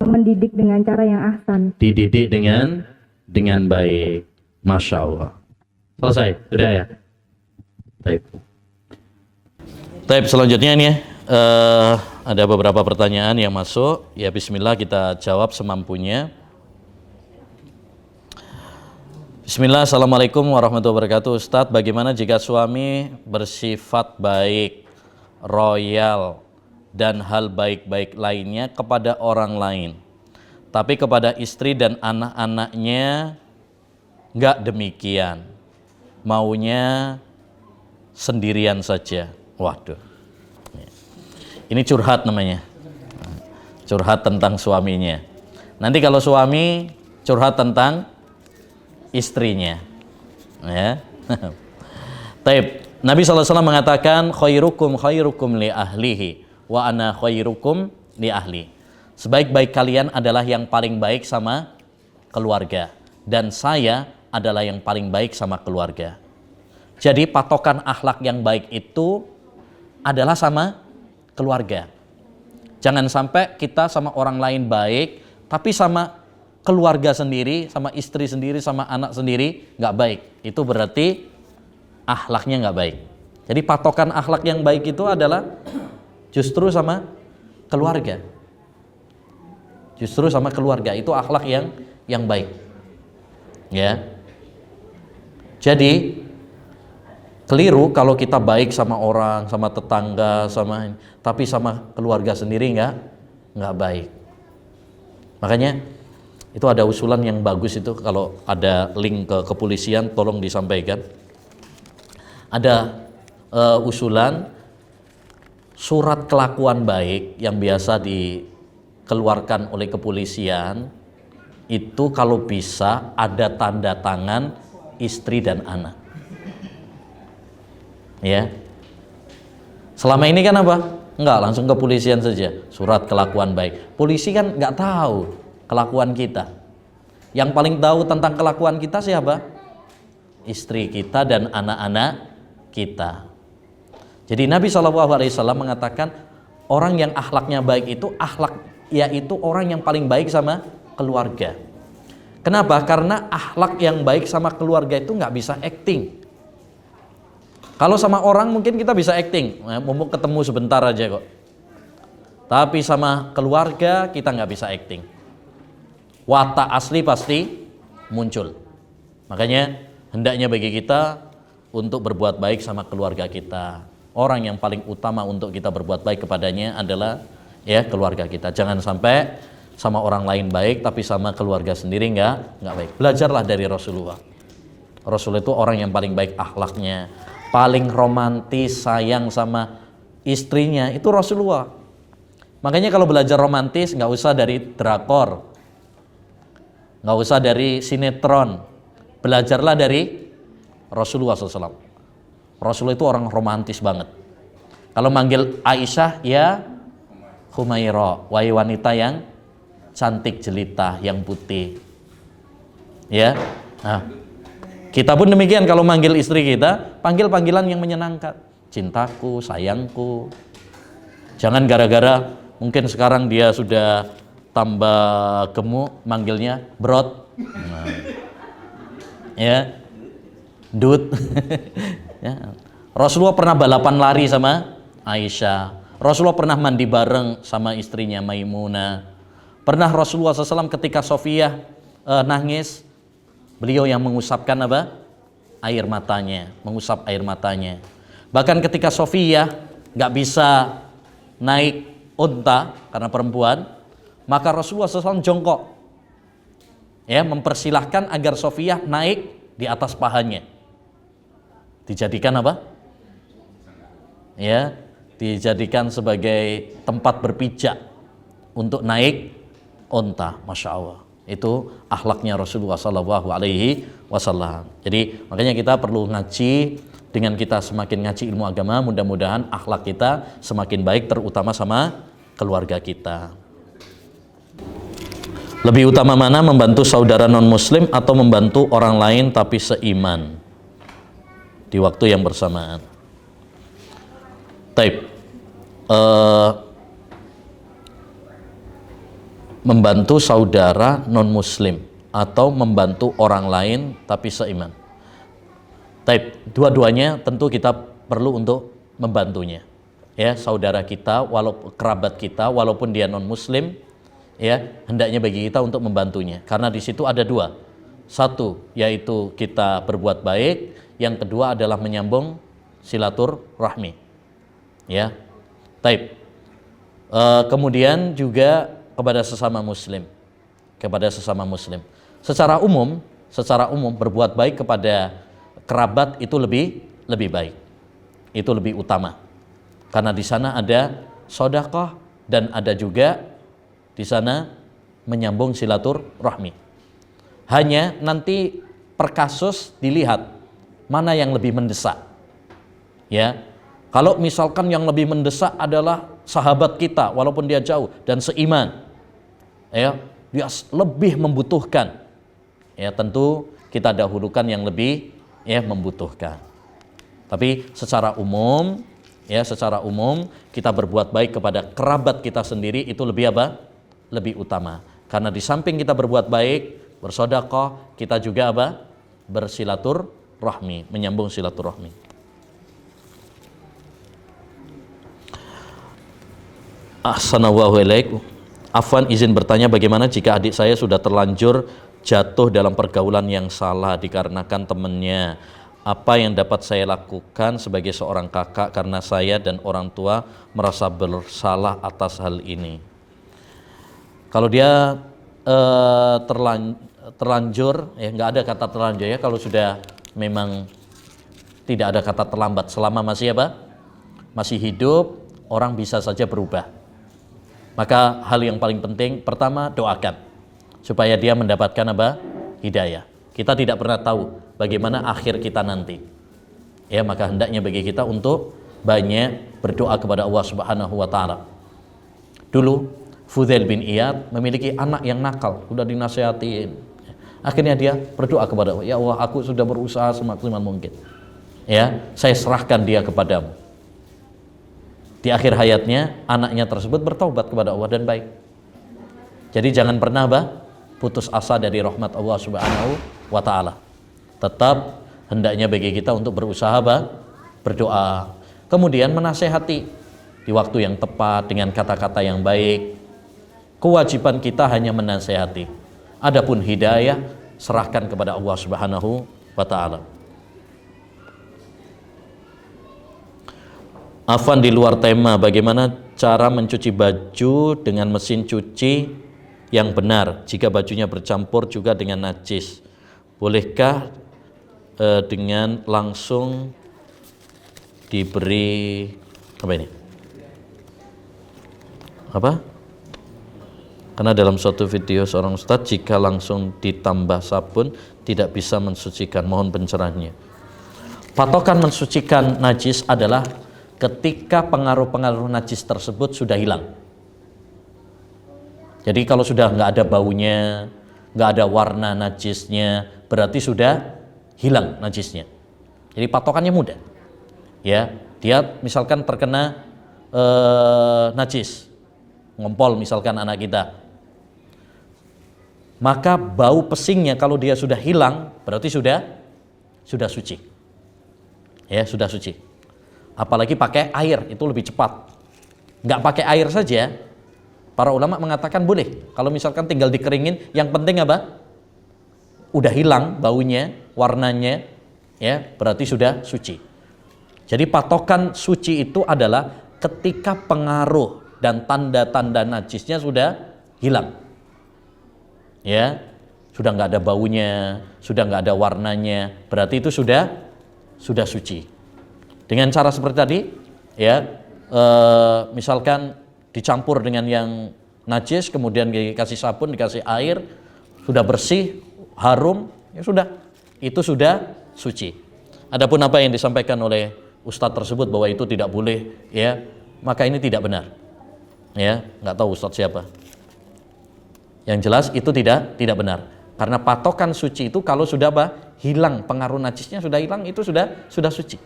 mendidik dengan cara yang ahsan. dididik dengan baik. Masya Allah. Selesai, sudah ya. Baik. Baik, selanjutnya ini ada beberapa pertanyaan yang masuk. Ya Bismillah kita jawab semampunya. Bismillah, Assalamualaikum warahmatullahi wabarakatuh. Ustadz, bagaimana jika suami bersifat baik, royal, dan hal baik-baik lainnya kepada orang lain, tapi kepada istri dan anak-anaknya nggak demikian, maunya sendirian saja. Waduh, ini curhat namanya, curhat tentang suaminya. Nanti kalau suami curhat tentang istrinya, ya. Taib. Nabi SAW mengatakan khairukum li ahlihi wa ana khairukum li ahli. Sebaik-baik kalian adalah yang paling baik sama keluarga, dan saya adalah yang paling baik sama keluarga. Jadi patokan akhlak yang baik itu adalah sama keluarga. Jangan sampai kita sama orang lain baik, tapi sama keluarga sendiri, sama istri sendiri, sama anak sendiri nggak baik. Itu berarti akhlaknya nggak baik. Jadi patokan akhlak yang baik itu adalah justru sama keluarga. Justru sama keluarga itu akhlak yang baik. Ya. Jadi keliru kalau kita baik sama orang, sama tetangga, tapi sama keluarga sendiri nggak baik. Makanya itu ada usulan yang bagus itu, kalau ada link ke kepolisian tolong disampaikan. Ada usulan surat kelakuan baik yang biasa dikeluarkan oleh kepolisian itu kalau bisa ada tanda tangan istri dan anak. Ya. Selama ini kan apa? Enggak, langsung kepolisian saja, surat kelakuan baik. Polisi kan nggak tahu kelakuan kita. Yang paling tahu tentang kelakuan kita siapa? Istri kita dan anak-anak kita. Jadi Nabi SAW mengatakan orang yang akhlaknya baik itu yaitu orang yang paling baik sama keluarga. Kenapa? Karena akhlak yang baik sama keluarga itu nggak bisa acting. Kalau sama orang mungkin kita bisa acting, mumpung ketemu sebentar aja kok. Tapi sama keluarga kita nggak bisa acting. Watak asli pasti muncul. Makanya hendaknya bagi kita untuk berbuat baik sama keluarga kita. Orang yang paling utama untuk kita berbuat baik kepadanya adalah ya keluarga kita. Jangan sampai sama orang lain baik tapi sama keluarga sendiri nggak baik. Belajarlah dari Rasulullah. Rasul itu orang yang paling baik akhlaknya, paling romantis, sayang sama istrinya, itu Rasulullah. Makanya kalau belajar romantis nggak usah dari drakor, nggak usah dari sinetron, belajarlah dari Rasulullah SAW. Rasulullah itu orang romantis banget. Kalau manggil Aisyah, ya Humaira, wahai wanita yang cantik jelita, yang putih. Ya, nah kita pun demikian, kalau manggil istri kita, panggil panggilan yang menyenangkan. Cintaku, sayangku. Jangan gara-gara mungkin sekarang dia sudah tambah gemuk, manggilnya brot. Nah, ya, Dut. Ya. Rasulullah pernah balapan lari sama Aisyah. Rasulullah pernah mandi bareng sama istrinya Maimunah. Pernah Rasulullah SAW ketika Sofiyah nangis, beliau yang mengusapkan apa? Air matanya, mengusap air matanya. Bahkan ketika Sofiyah nggak bisa naik unta karena perempuan, maka Rasulullah SAW jongkok, ya, mempersilahkan agar Sofiyah naik di atas pahanya. Dijadikan apa? Ya, dijadikan sebagai tempat berpijak untuk naik unta. Masya Allah, itu akhlaknya Rasulullah SAW. Jadi makanya kita perlu ngaji. Dengan kita semakin ngaji ilmu agama, mudah-mudahan akhlak kita semakin baik, terutama sama keluarga kita. Lebih utama mana, membantu saudara non-muslim atau membantu orang lain tapi seiman di waktu yang bersamaan? Taib. Membantu saudara non-muslim atau membantu orang lain tapi seiman. Taib. Dua-duanya tentu kita perlu untuk membantunya. Ya, saudara kita, walaupun kerabat kita, walaupun dia non-muslim, ya, hendaknya bagi kita untuk membantunya. Karena di situ ada dua. Satu, yaitu kita berbuat baik. Yang kedua adalah menyambung silaturahmi. Ya, taib. Kemudian juga kepada sesama muslim. Secara umum berbuat baik kepada kerabat itu lebih baik. Itu lebih utama. Karena di sana ada sedekah dan ada juga di sana menyambung silaturahmi. Hanya nanti per kasus dilihat mana yang lebih mendesak. Ya. Kalau misalkan yang lebih mendesak adalah sahabat kita walaupun dia jauh dan seiman, ya, dia lebih membutuhkan, ya, tentu kita dahulukan yang lebih, ya, membutuhkan. Tapi secara umum kita berbuat baik kepada kerabat kita sendiri itu lebih apa? Lebih utama. Karena di samping kita berbuat baik, bersedekah, kita juga apa? Bersilaturahmi, menyambung silaturahmi. Ahsanallahu ilaikum. Afwan, izin bertanya, bagaimana jika adik saya sudah terlanjur jatuh dalam pergaulan yang salah dikarenakan temannya? Apa yang dapat saya lakukan sebagai seorang kakak karena saya dan orang tua merasa bersalah atas hal ini? Kalau dia terlanjur, ya, nggak ada kata terlanjur, ya, kalau sudah memang tidak ada kata terlambat, selama masih apa? Masih hidup, orang bisa saja berubah. Maka hal yang paling penting pertama, doakan supaya dia mendapatkan apa? Hidayah. Kita tidak pernah tahu bagaimana akhir kita nanti. Ya, maka hendaknya bagi kita untuk banyak berdoa kepada Allah Subhanahu wa taala. Dulu Fudail bin Iyad memiliki anak yang nakal, sudah dinasihatin. Akhirnya dia berdoa kepada Allah, ya Allah, aku sudah berusaha semaksimal mungkin. Ya, saya serahkan dia kepadamu. Di akhir hayatnya anaknya tersebut bertaubat kepada Allah dan baik. Jadi jangan pernah putus asa dari rahmat Allah Subhanahu wa taala. Tetap hendaknya bagi kita untuk berusaha berdoa. Kemudian menasehati di waktu yang tepat dengan kata-kata yang baik. Kewajiban kita hanya menasehati. Adapun hidayah serahkan kepada Allah Subhanahu wa taala. Afwan, di luar tema, bagaimana cara mencuci baju dengan mesin cuci yang benar jika bajunya bercampur juga dengan najis? Bolehkah dengan langsung diberi apa ini? Apa? Karena dalam suatu video seorang ustadz, jika langsung ditambah sabun tidak bisa mensucikan, mohon pencerahannya. Patokan mensucikan najis adalah ketika pengaruh-pengaruh najis tersebut sudah hilang. Jadi kalau sudah nggak ada baunya, nggak ada warna najisnya, berarti sudah hilang najisnya. Jadi patokannya mudah. Ya, dia misalkan terkena najis, ngompol misalkan anak kita, maka bau pesingnya kalau dia sudah hilang, berarti sudah sudah suci. Ya, sudah suci. Apalagi pakai air, itu lebih cepat. Nggak pakai air saja, para ulama mengatakan boleh. Kalau misalkan tinggal dikeringin, yang penting apa? Udah hilang baunya, warnanya, ya, berarti sudah suci. Jadi patokan suci itu adalah ketika pengaruh dan tanda-tanda najisnya sudah hilang. Ya, sudah nggak ada baunya, sudah nggak ada warnanya, berarti itu sudah suci. Dengan cara seperti tadi, ya, misalkan dicampur dengan yang najis, kemudian dikasih sabun, dikasih air, sudah bersih, harum, ya sudah, itu sudah suci. Adapun apa yang disampaikan oleh ustadz tersebut bahwa itu tidak boleh, ya, maka ini tidak benar. Ya, nggak tahu ustadz siapa. Yang jelas itu tidak benar. Karena patokan suci itu kalau sudah hilang pengaruh najisnya, sudah hilang, itu sudah suci.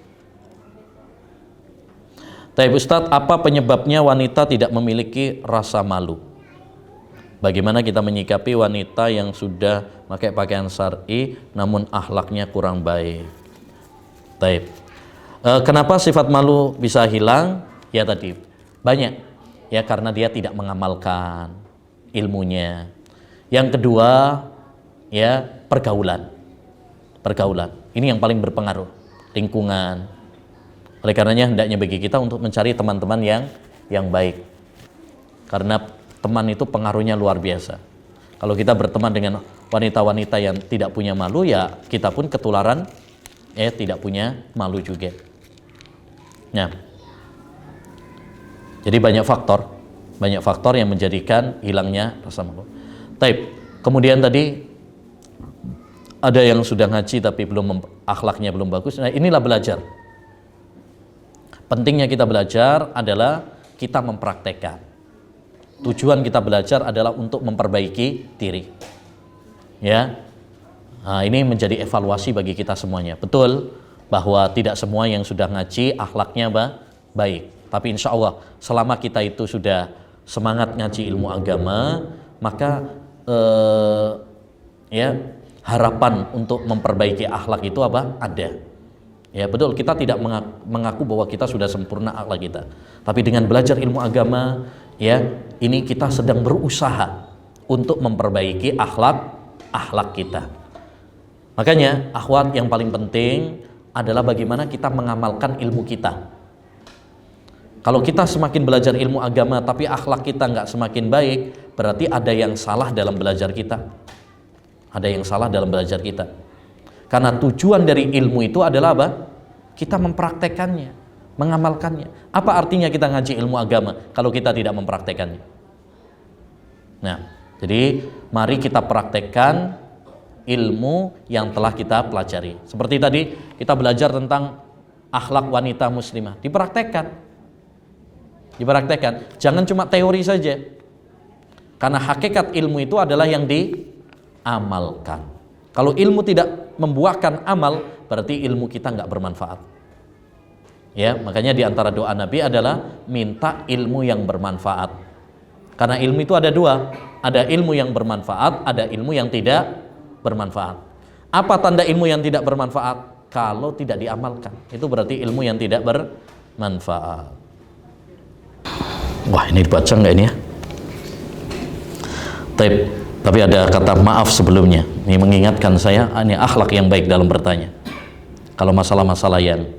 Tapi Ustadz, apa penyebabnya wanita tidak memiliki rasa malu? Bagaimana kita menyikapi wanita yang sudah pakai pakaian syar'i namun akhlaknya kurang baik? Baik. Kenapa sifat malu bisa hilang? Ya tadi banyak. Ya karena dia tidak mengamalkan ilmunya. Yang kedua, ya pergaulan. Ini yang paling berpengaruh. Lingkungan. Oleh karenanya hendaknya bagi kita untuk mencari teman-teman yang baik. Karena teman itu pengaruhnya luar biasa. Kalau kita berteman dengan wanita-wanita yang tidak punya malu, ya kita pun ketularan tidak punya malu juga. Nah, jadi banyak faktor yang menjadikan hilangnya rasa malu. Kemudian tadi ada yang sudah ngaji tapi akhlaknya belum bagus. Nah, inilah belajar. Pentingnya kita belajar adalah kita mempraktekkan. Tujuan kita belajar adalah untuk memperbaiki diri. Ya, nah, ini menjadi evaluasi bagi kita semuanya. Betul bahwa tidak semua yang sudah ngaji akhlaknya baik. Tapi insya Allah selama kita itu sudah semangat ngaji ilmu agama, maka ya harapan untuk memperbaiki akhlak itu ada. Ya betul, kita tidak mengaku bahwa kita sudah sempurna akhlak kita. Tapi dengan belajar ilmu agama, ya ini kita sedang berusaha untuk memperbaiki akhlak kita. Makanya akhwat, yang paling penting adalah bagaimana kita mengamalkan ilmu kita. Kalau kita semakin belajar ilmu agama tapi akhlak kita nggak semakin baik, berarti ada yang salah dalam belajar kita. Karena tujuan dari ilmu itu adalah apa? Kita mempraktekannya, mengamalkannya. Apa artinya kita ngaji ilmu agama kalau kita tidak mempraktekannya? Nah, jadi mari kita praktekkan ilmu yang telah kita pelajari. Seperti tadi kita belajar tentang akhlak wanita muslimah, dipraktekkan. Jangan cuma teori saja. Karena hakikat ilmu itu adalah yang diamalkan. Kalau ilmu tidak membuahkan amal, berarti ilmu kita nggak bermanfaat. Ya, makanya di antara doa Nabi adalah minta ilmu yang bermanfaat. Karena ilmu itu ada dua, ada ilmu yang bermanfaat, ada ilmu yang tidak bermanfaat. Apa tanda ilmu yang tidak bermanfaat? Kalau tidak diamalkan, itu berarti ilmu yang tidak bermanfaat. Wah, ini dibaca nggak ini ya? Tapi ada kata maaf sebelumnya. Ini mengingatkan saya, ini akhlak yang baik dalam bertanya. Kalau masalah-masalah yang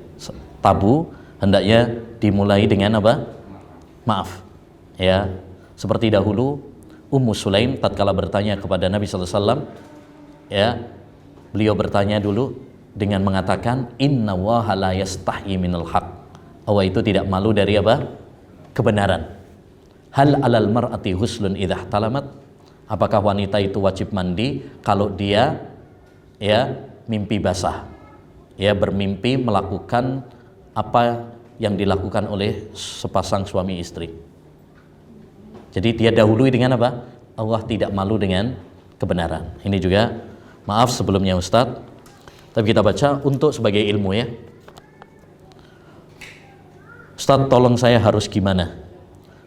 tabu, hendaknya dimulai dengan apa? Maaf. Ya, seperti dahulu Ummu Sulaim tatkala bertanya kepada Nabi sallallahu alaihi wasallam, ya, beliau bertanya dulu dengan mengatakan inna waha la yastahi minal haq. Allah itu tidak malu dari apa? Kebenaran. Hal alal mar'ati huslun idhah talamat. Apakah wanita itu wajib mandi kalau dia ya mimpi basah, ya bermimpi melakukan apa yang dilakukan oleh sepasang suami istri. Jadi dia dahului dengan apa? Allah tidak malu dengan kebenaran. Ini juga maaf sebelumnya Ustadz, tapi kita baca untuk sebagai ilmu ya. Ustadz, tolong saya harus gimana?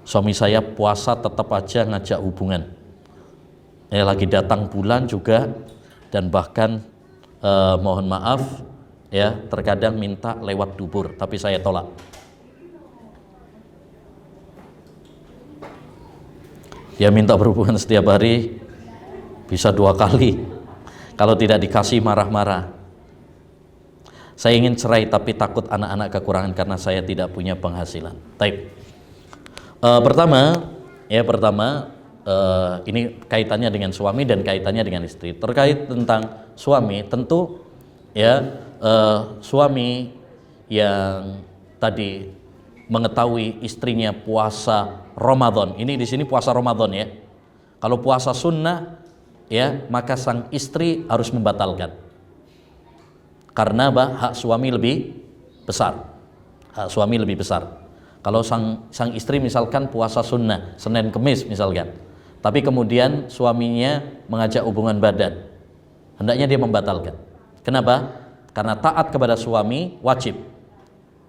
Suami saya puasa tetap aja ngajak hubungan. Lagi datang bulan juga, dan bahkan mohon maaf ya terkadang minta lewat dubur, tapi saya tolak. Dia minta berhubungan setiap hari, bisa 2 kali. Kalau tidak dikasih marah-marah. Saya ingin cerai tapi takut anak-anak kekurangan karena saya tidak punya penghasilan. Taib. Pertama, ini kaitannya dengan suami dan kaitannya dengan istri. Terkait tentang suami, tentu ya suami yang tadi mengetahui istrinya puasa Ramadan. Ini di sini puasa Ramadan ya. Kalau puasa sunnah ya, maka sang istri harus membatalkan. Karena hak suami lebih besar. Hak suami lebih besar. Kalau sang istri misalkan puasa sunnah, Senin Kemis misalkan, tapi kemudian suaminya mengajak hubungan badan, hendaknya dia membatalkan. Kenapa? Karena taat kepada suami wajib,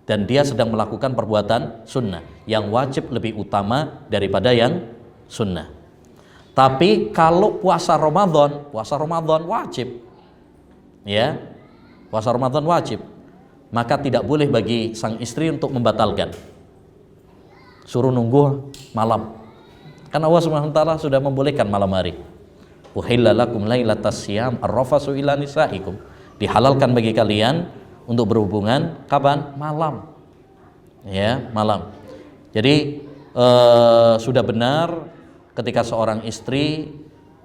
dan dia sedang melakukan perbuatan sunnah. Yang wajib lebih utama daripada yang sunnah. Tapi kalau puasa Ramadan wajib, ya, puasa Ramadan wajib, maka tidak boleh bagi sang istri untuk membatalkan. Suruh nunggu malam. Karena Allah Subhanahu wa taala sudah membolehkan malam hari. Uhilla lakum lailatas siyam ar-rafasu ila nisaikum. Dihalalkan bagi kalian untuk berhubungan kapan? Malam. Ya, malam. Jadi sudah benar ketika seorang istri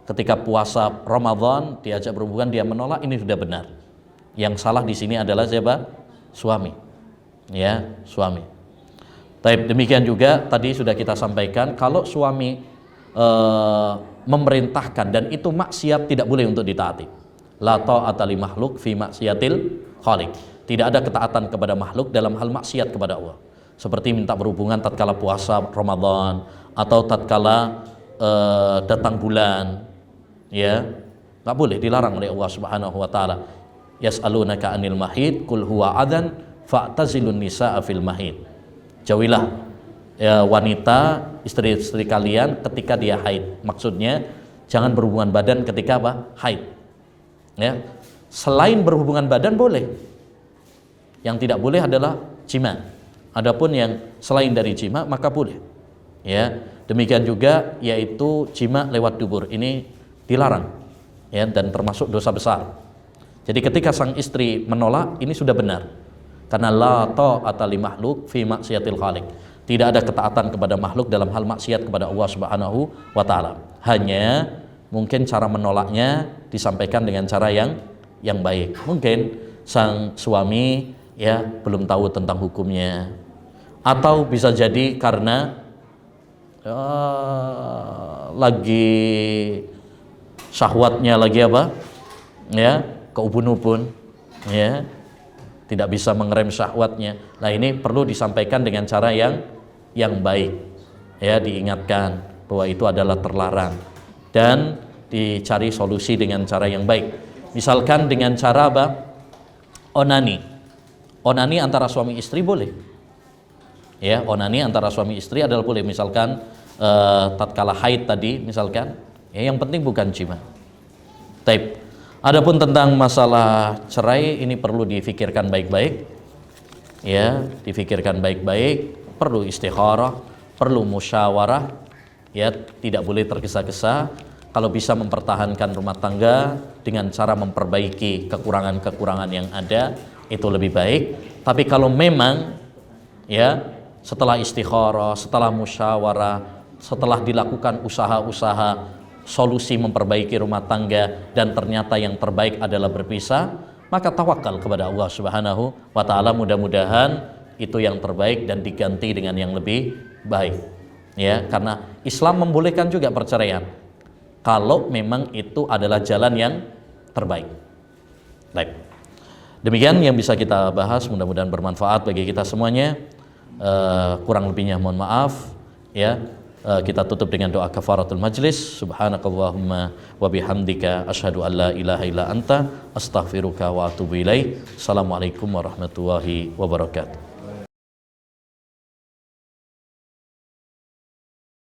ketika puasa Ramadan diajak berhubungan dia menolak, ini sudah benar. Yang salah di sini adalah siapa? Suami. Ya, suami. Taib, demikian juga tadi sudah kita sampaikan, kalau suami memerintahkan dan itu maksiat tidak boleh untuk ditaati. La ta'ata li makhluk fi maksiatil khaliq. Tidak ada ketaatan kepada makhluk dalam hal maksiat kepada Allah. Seperti minta berhubungan tatkala puasa Ramadan atau tatkala datang bulan, ya, nggak boleh, dilarang oleh Allah Subhanahu wa taala. Yas'alunaka 'anil mahid qul huwa adan fa'tazilun nisaa fil mahid. Jauhilah ya, wanita istri-istri kalian ketika dia haid. Maksudnya jangan berhubungan badan ketika apa? Haid. Ya. Selain berhubungan badan boleh. Yang tidak boleh adalah jima. Adapun yang selain dari jima maka boleh. Ya, demikian juga yaitu jima lewat dubur. Ini dilarang. Ya, dan termasuk dosa besar. Jadi ketika sang istri menolak, ini sudah benar. Karena la ta'ata li makhluk fi maksiatil khaliq. Tidak ada ketaatan kepada makhluk dalam hal maksiat kepada Allah Subhanahu wa taala. Hanya mungkin cara menolaknya disampaikan dengan cara yang baik. Mungkin sang suami ya belum tahu tentang hukumnya, atau bisa jadi karena lagi syahwatnya lagi apa? Ya, keubun-ubun, ya. Tidak bisa mengerem syahwatnya. Nah, ini perlu disampaikan dengan cara yang baik. Ya, diingatkan bahwa itu adalah terlarang dan dicari solusi dengan cara yang baik. Misalkan dengan cara apa? Onani. Onani antara suami istri boleh. Ya, onani antara suami istri adalah boleh. Misalkan tatkala haid tadi misalkan, ya, yang penting bukan jima. Taib. Adapun tentang masalah cerai ini perlu difikirkan baik-baik, ya, difikirkan baik-baik, perlu istikharah, perlu musyawarah, ya, tidak boleh tergesa-gesa. Kalau bisa mempertahankan rumah tangga dengan cara memperbaiki kekurangan-kekurangan yang ada, itu lebih baik. Tapi kalau memang, ya, setelah istikharah, setelah musyawarah, setelah dilakukan usaha-usaha solusi memperbaiki rumah tangga dan ternyata yang terbaik adalah berpisah, maka tawakal kepada Allah Subhanahu wa taala, mudah-mudahan itu yang terbaik dan diganti dengan yang lebih baik. Ya, karena Islam membolehkan juga perceraian kalau memang itu adalah jalan yang terbaik. Baik. Demikian yang bisa kita bahas, mudah-mudahan bermanfaat bagi kita semuanya. Kurang lebihnya mohon maaf, ya. Kita tutup dengan doa kafaratul majlis. Subhanakallahumma wa bihamdika asyhadu an la ilaha illa anta astaghfiruka wa atubu ilaik. Assalamualaikum warahmatullahi wabarakatuh.